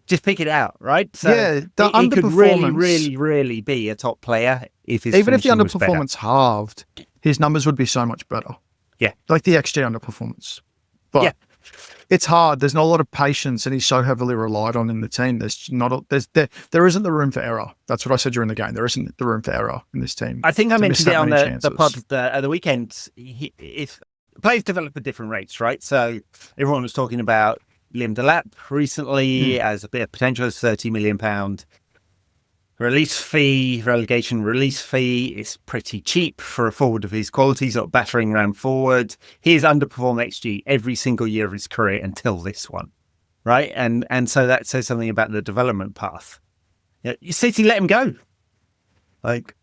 just pick it out, right? So he could really be a top player if his even if the finishing was underperformance halved, his numbers would be so much better. Yeah, like the XG underperformance. But it's hard. There's not a lot of patience, and he's so heavily relied on in the team. There isn't the room for error. That's what I said during the game. There isn't the room for error in this team. I think I mentioned it on the pod at the weekend. If players develop at different rates, right? So everyone was talking about Liam Dalot recently as a bit of potential as £30 million relegation release fee is pretty cheap for a forward of his qualities, not battering around forward. He's underperformed XG every single year of his career until this one, right? And so that says something about the development path. City let him go. Like,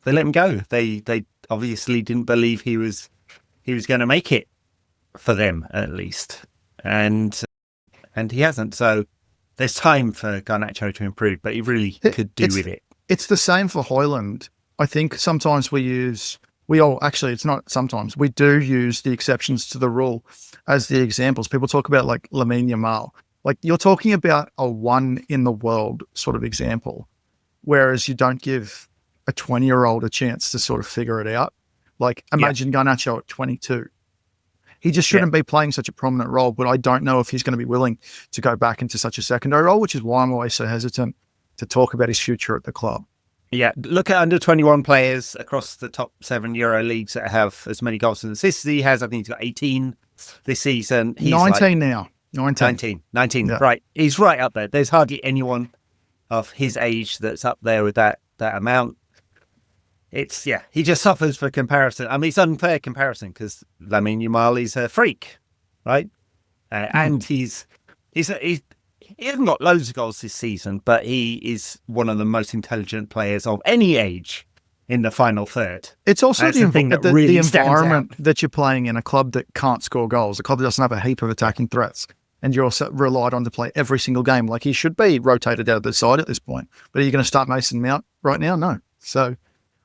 they let him go. They obviously didn't believe he was going to make it for them, at least, and he hasn't. So there's time for Garnacho to improve, but he really could do with it. It's the same for Højlund. I think sometimes we do use the exceptions to the rule as the examples. People talk about like Lamine Yamal. Like, you're talking about a one in the world sort of example, whereas you don't give a 20-year-old a chance to sort of figure it out. Like, imagine Garnacho at 22. He just shouldn't be playing such a prominent role, but I don't know if he's going to be willing to go back into such a secondary role, which is why I'm always so hesitant to talk about his future at the club. Yeah, look at under 21 players across the top 7 Euro leagues that have as many goals and assists as he has. I think he's got 18 this season. He's 19 now. 19. Yeah. Right. He's right up there. There's hardly anyone of his age that's up there with that amount. It's, he just suffers for comparison. I mean, it's unfair comparison because Lamine Yamal is a freak, right? And he hasn't got loads of goals this season, but he is one of the most intelligent players of any age in the final third. It's also the thing that really environment that you're playing in, a club that can't score goals, a club that doesn't have a heap of attacking threats, and you're also relied on to play every single game. Like, he should be rotated out of the side at this point. But are you going to start Mason Mount right now? No. So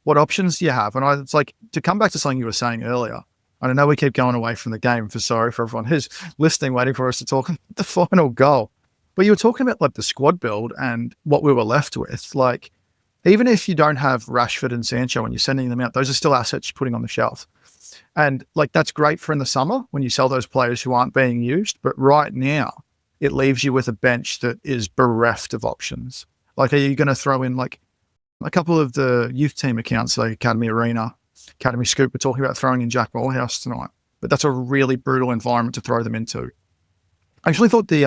what options do you have? And it's like, to come back to something you were saying earlier, I know we keep going away from the game, sorry for everyone who's listening, waiting for us to talk the final goal. But you were talking about like the squad build and what we were left with. Like, even if you don't have Rashford and Sancho and you're sending them out, those are still assets you're putting on the shelf. And like, that's great for in the summer when you sell those players who aren't being used. But right now, it leaves you with a bench that is bereft of options. Like, are you going to throw in like a couple of the youth team accounts, like Academy Arena, Academy Scoop, we're talking about throwing in Jack Morehouse tonight. But that's a really brutal environment to throw them into. I actually thought the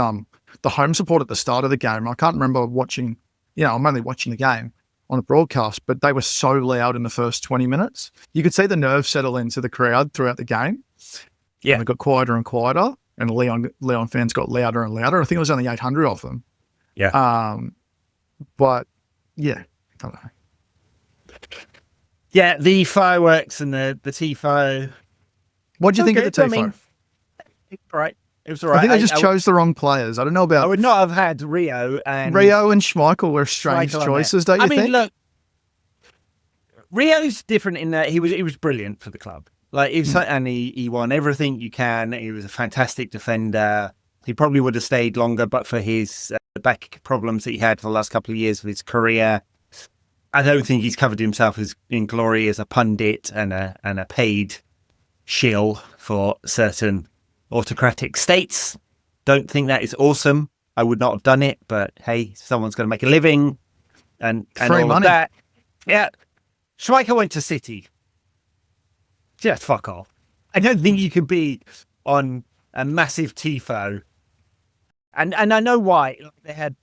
home support at the start of the game, I can't remember watching, I'm only watching the game on the broadcast, but they were so loud in the first 20 minutes. You could see the nerves settle into the crowd throughout the game. Yeah. And it got quieter and quieter, and Lyon fans got louder and louder. I think it was only 800 of them. Yeah. But yeah, I don't know. Yeah, the fireworks and the Tifo. What do you think of the Tifo? I mean, it was all right. I think they just chose the wrong players. I don't know about... I would not have had Rio and Schmeichel were strange choices, don't you think? I mean, look, Rio's different in that he was brilliant for the club. Like, and he won everything you can. He was a fantastic defender. He probably would have stayed longer, but for his back problems that he had for the last couple of years of his career. I don't think he's covered himself in glory as a pundit and a paid shill for certain autocratic states. Don't think that is awesome. I would not have done it, but hey, someone's going to make a living and free all money. Of that. Yeah. Schmeichel went to City. Just fuck off. I don't think you can be on a massive Tifo. And I know why. They had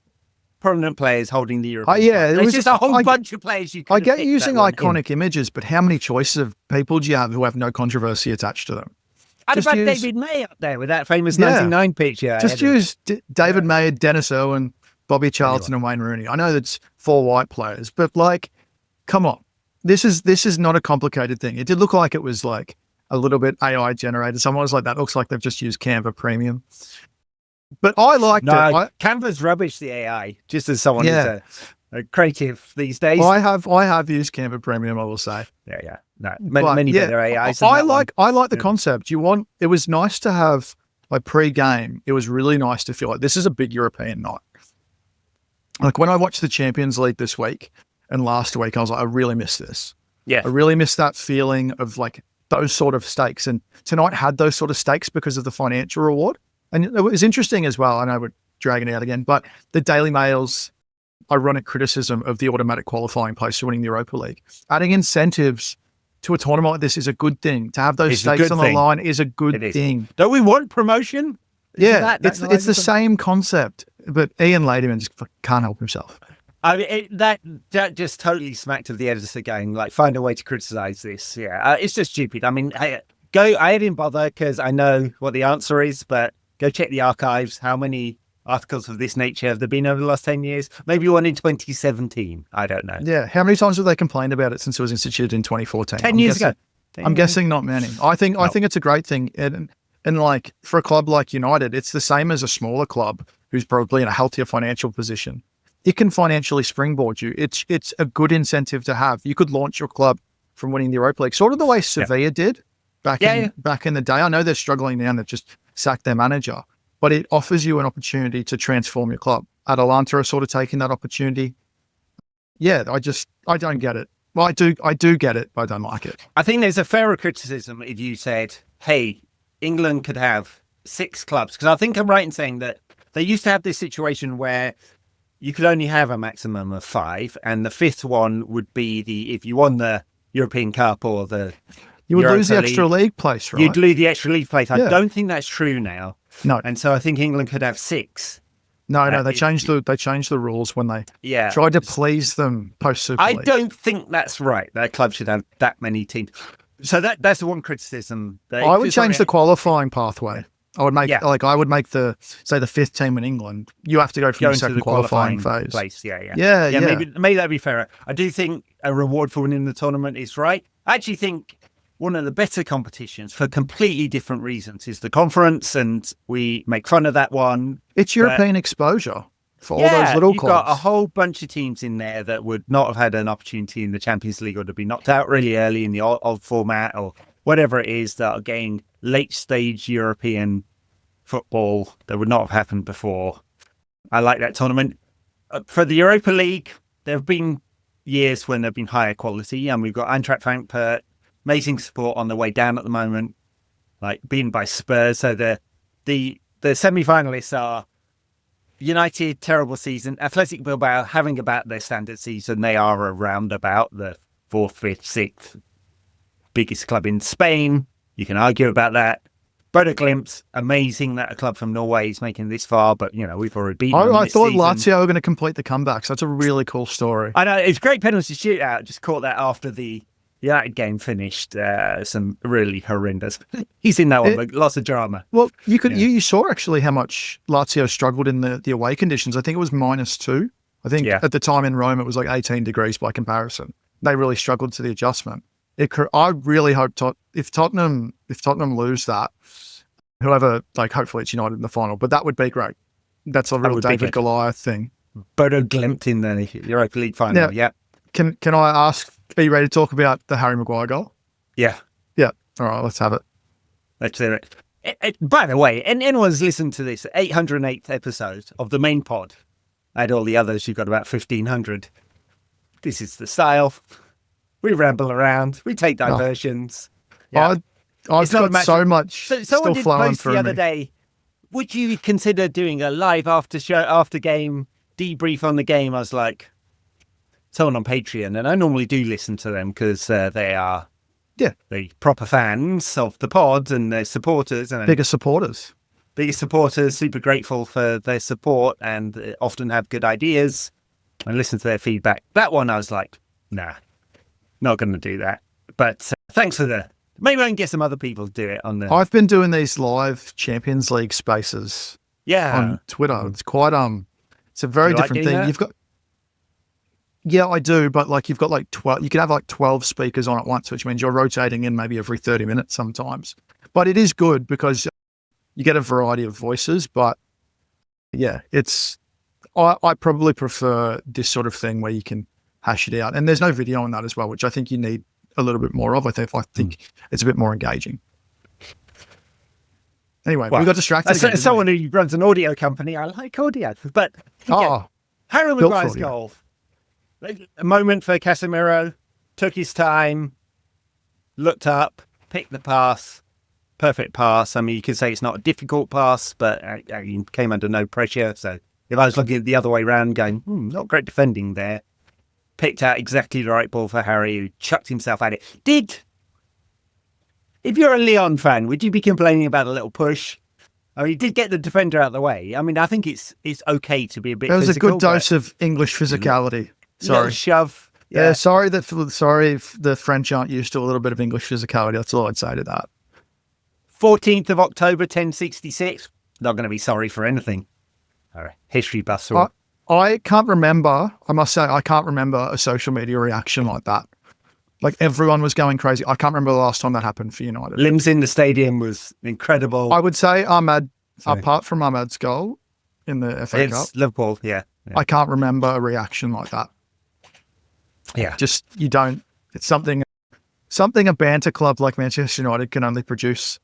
prominent players holding the European. It was just a whole bunch of players you could I get using iconic images, but how many choices of people do you have who have no controversy attached to them? I'd have had David May up there with that famous 99 picture. Just use David May, Dennis Irwin, Bobby Charlton, and Wayne Rooney. I know that's 4 white players, but like, come on. This is not a complicated thing. It did look like it was like a little bit AI generated. Someone was like, that looks like they've just used Canva Premium. But I liked it. Canva's rubbish, the AI, just as someone who's a creative these days. I have used Canva Premium, I will say. Yeah. No, many better AIs. I like the concept. It was nice to have, like, pre-game, it was really nice to feel like this is a big European night. Like, when I watched the Champions League this week and last week, I was like, I really miss this. Yeah. I really miss that feeling of like those sort of stakes. And tonight had those sort of stakes because of the financial reward. And it was interesting as well. I know we're dragging it out again, but the Daily Mail's ironic criticism of the automatic qualifying place for winning the Europa League. Adding incentives to a tournament like this is a good thing. To have those stakes on the line is a good thing. Don't we want promotion? It's the same concept, but Ian Ladyman just can't help himself. I mean, that just totally smacked of the editor going, like, find a way to criticize this. Yeah, it's just stupid. I mean, I didn't bother because I know what the answer is, but go check the archives. How many articles of this nature have there been over the last 10 years? Maybe one in 2017. I don't know. Yeah. How many times have they complained about it since it was instituted in 2014? 10 years ago. I'm guessing not many. I think it's a great thing. And like, for a club like United, it's the same as a smaller club who's probably in a healthier financial position. It can financially springboard you. It's a good incentive to have. You could launch your club from winning the Europa League, sort of the way Sevilla did back in the day. I know they're struggling now and they've just sacked their manager, but it offers you an opportunity to transform your club. Atalanta are sort of taking that opportunity. Yeah, I don't get it. Well, I do get it, but I don't like it. I think there's a fairer criticism if you said, hey, England could have 6 clubs, because I think I'm right in saying that they used to have this situation where you could only have a maximum of 5, and the 5th one would be if you won the European Cup or the You would Europa lose the extra league place, right? You'd lose the extra league place. I Yeah. don't think that's true now. No. And so I think England could have 6. No, they changed the rules when they tried to please them post Super League. I don't think that's right. That club should have that many teams. So that's the one criticism. I would change the qualifying pathway. I would make I would make the 5th team in England. You have to go from the second qualifying phase. Place. Yeah. Maybe that'd be fairer. I do think a reward for winning the tournament is right. I actually think one of the better competitions for completely different reasons is the conference, and we make fun of that one. It's European exposure for all those little clubs. You've got a whole bunch of teams in there that would not have had an opportunity in the Champions League, or to be knocked out really early in the old format, or whatever it is, that are getting late stage European football that would not have happened before. I like that tournament. For the Europa League, there have been years when there have been higher quality, and we've got Eintracht Frankfurt, amazing support on the way down at the moment, like beaten by Spurs. So the semi-finalists are United, terrible season. Athletic Bilbao, having about their standard season. They are around about the 4th, 5th, 6th biggest club in Spain. You can argue about that. Bodo Glimt, amazing that a club from Norway is making this far, but we've already beaten them. I thought Lazio were going to complete the comeback. So that's a really cool story. I know, it's a great penalty shootout. Just caught that after the United game finished. Some really horrendous. He's in that one, but lots of drama. Well, you saw actually how much Lazio struggled in the away conditions. I think it was -2. I think at the time in Rome it was like 18 degrees by comparison. They really struggled to the adjustment. I really hope if Tottenham lose that, whoever, hopefully it's United in the final, but that would be great. That's a real David Goliath thing. Bodo Glimt in the Europa League final. Now, Can I ask? Are you ready to talk about the Harry Maguire goal? Yeah. All right, let's have it. Let's hear it. By the way, anyone's listened to this 808th episode of the main pod. Add all the others, you've got about 1,500. This is the style. We ramble around. We take diversions. I've got so much still flowing through the other day. Would you consider doing a live after game debrief on the game? I was like, someone on Patreon, and I normally do listen to them because they are the proper fans of the pod and their supporters. And biggest supporters. Super grateful for their support, and often have good ideas and listen to their feedback. That one I was like, nah, not going to do that. But thanks for maybe I can get some other people to do it on the... I've been doing these live Champions League spaces on Twitter. It's quite, it's a very different thing. That? You've got... Yeah, I do, but you've got 12, you can have 12 speakers on at once, which means you're rotating in maybe every 30 minutes sometimes. But it is good because you get a variety of voices, but I probably prefer this sort of thing where you can hash it out. And there's no video on that as well, which I think you need a little bit more of. I think it's a bit more engaging. Anyway, we got distracted. As someone who runs an audio company, I like audio. But Harry Maguire's goal. A moment for Casemiro, took his time, looked up, picked the pass, perfect pass. I mean, you could say it's not a difficult pass, but he came under no pressure. So if I was looking at the other way around going, not great defending there, picked out exactly the right ball for Harry, who chucked himself at it. If you're a Lyon fan, would you be complaining about a little push? I mean, he did get the defender out of the way. I mean, I think it's okay to be a bit physical. There was a good dose of English physicality. Sorry. Shove. Yeah, sorry if the French aren't used to a little bit of English physicality. That's all I'd say to that. 14th of October, 1066. Not going to be sorry for anything. All right. History buffs. I can't remember, I must say, I can't remember a social media reaction like that. Everyone was going crazy. I can't remember the last time that happened for United. Limbs in the stadium was incredible. I would say apart from Ahmad's goal in the FA Cup. Liverpool, yeah. I can't remember a reaction like that. Yeah. Just, you don't, it's something a banter club like Manchester United can only produce.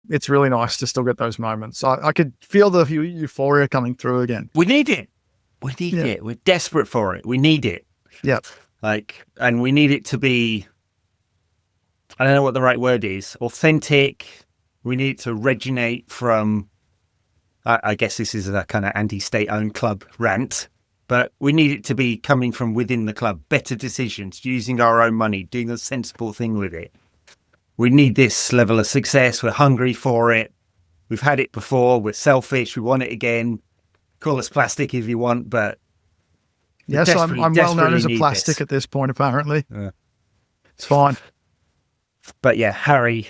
It's really nice to still get those moments. I could feel the euphoria coming through again. We need it. We need it. We're desperate for it. We need it. Yeah. And we need it to be, I don't know what the right word is, authentic, We need to originate from, I guess this is a kind of anti-state-owned club rant, but we need it to be coming from within the club. Better decisions, using our own money, doing a sensible thing with it. We need this level of success. We're hungry for it. We've had it before. We're selfish. We want it again. Call us plastic if you want, but yes, I'm well known as a plastic at this point, apparently. It's fine. But yeah, Harry,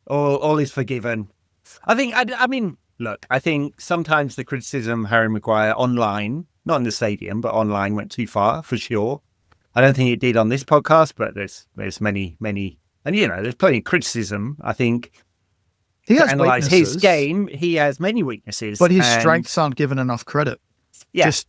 all is forgiven. I mean, look, I think sometimes the criticism of Harry Maguire online, not in the stadium, but online, went too far, for sure. I don't think it did on this podcast, but there's many, and there's plenty of criticism. I think he has to analyse weaknesses. His game, he has many weaknesses. But his strengths aren't given enough credit. Yeah. Just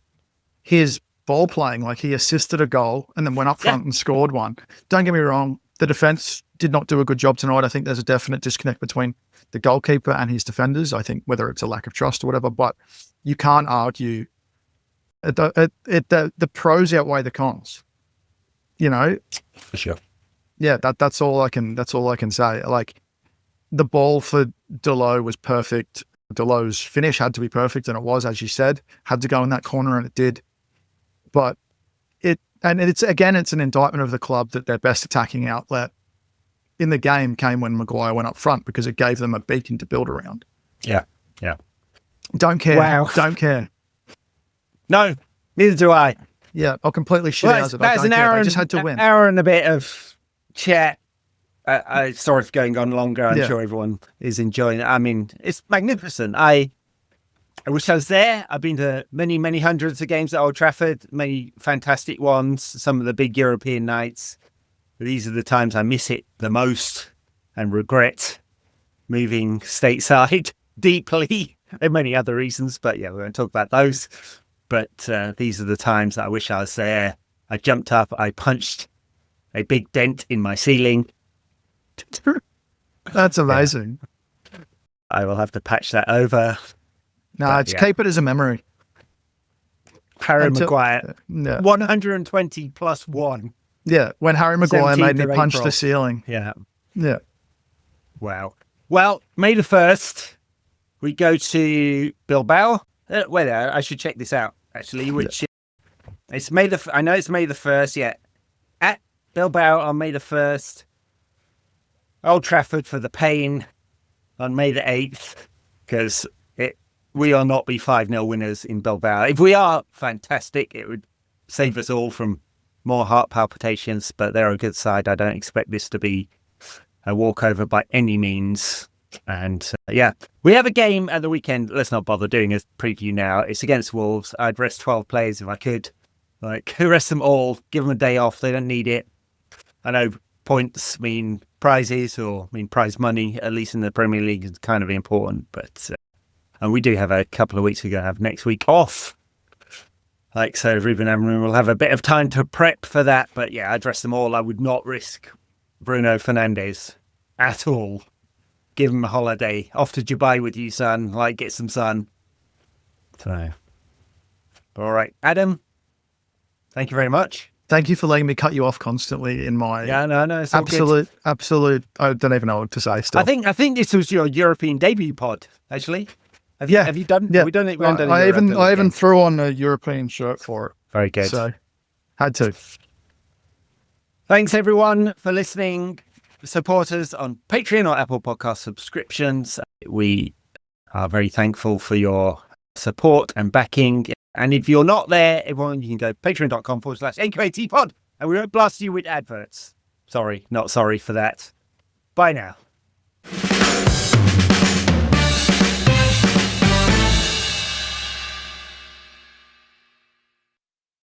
his ball playing, like he assisted a goal and then went up front and scored one. Don't get me wrong, the defence did not do a good job tonight. I think there's a definite disconnect between the goalkeeper and his defenders. I think whether it's a lack of trust or whatever, but you can't argue. The pros outweigh the cons. For sure. Yeah, that's all I can say. Like the ball for Dalot was perfect. Dalot's finish had to be perfect, and it was, as you said, had to go in that corner, and it did. But it's an indictment of the club that their best attacking outlet in the game came when Maguire went up front, because it gave them a beacon to build around. Yeah. Don't care. Wow. Don't care. No, neither do I. Yeah, I'll completely shit out of it. I don't care. They just had to win. An hour and a bit of chat. Sorry for going on longer. I'm sure everyone is enjoying it. I mean, it's magnificent. I wish I was there. I've been to many, many hundreds of games at Old Trafford, many fantastic ones, some of the big European nights. These are the times I miss it the most and regret moving stateside deeply. There are many other reasons, but yeah, we won't talk about those. But these are the times that I wish I was there. I jumped up, I punched a big dent in my ceiling. That's amazing. Yeah. I will have to patch that over. No, keep it as a memory. Harry Maguire, 120 plus 1. Yeah, when Harry Maguire made me punch the ceiling. Yeah. Wow. Well, May the 1st, we go to Bilbao. Wait, I should check this out, actually, which it's I know it's May the 1st, yeah. At Bilbao on May the 1st. Old Trafford for the pain on May the 8th, because we will not be 5-0 winners in Bilbao. If we are, fantastic. It would save us all from more heart palpitations, but they're a good side. I don't expect this to be a walkover by any means. And we have a game at the weekend. Let's not bother doing a preview now. It's against Wolves. I'd rest 12 players if I could. Rest them all, give them a day off. They don't need it. I know points mean prizes or mean prize money, at least in the Premier League, is kind of important. But and we do have a couple of weeks. We're going to have next week off. So Ruben Amorim will have a bit of time to prep for that. But yeah, I'd rest them all. I would not risk Bruno Fernandes at all. Give him a holiday. Off to Dubai with you, son. Get some sun. So, all right. Adam, thank you very much. Thank you for letting me cut you off constantly in my it's absolute. I don't even know what to say still. I think this was your European debut pod, actually. Have you done? Yeah, we done it. We haven't done it. I even threw on a European shirt for it. Very good. So, had to. Thanks everyone for listening. Support us on Patreon or Apple Podcast subscriptions. We are very thankful for your support and backing. And if you're not there, everyone, you can go patreon.com/AQATpod and we won't blast you with adverts. Sorry, not sorry for that. Bye now.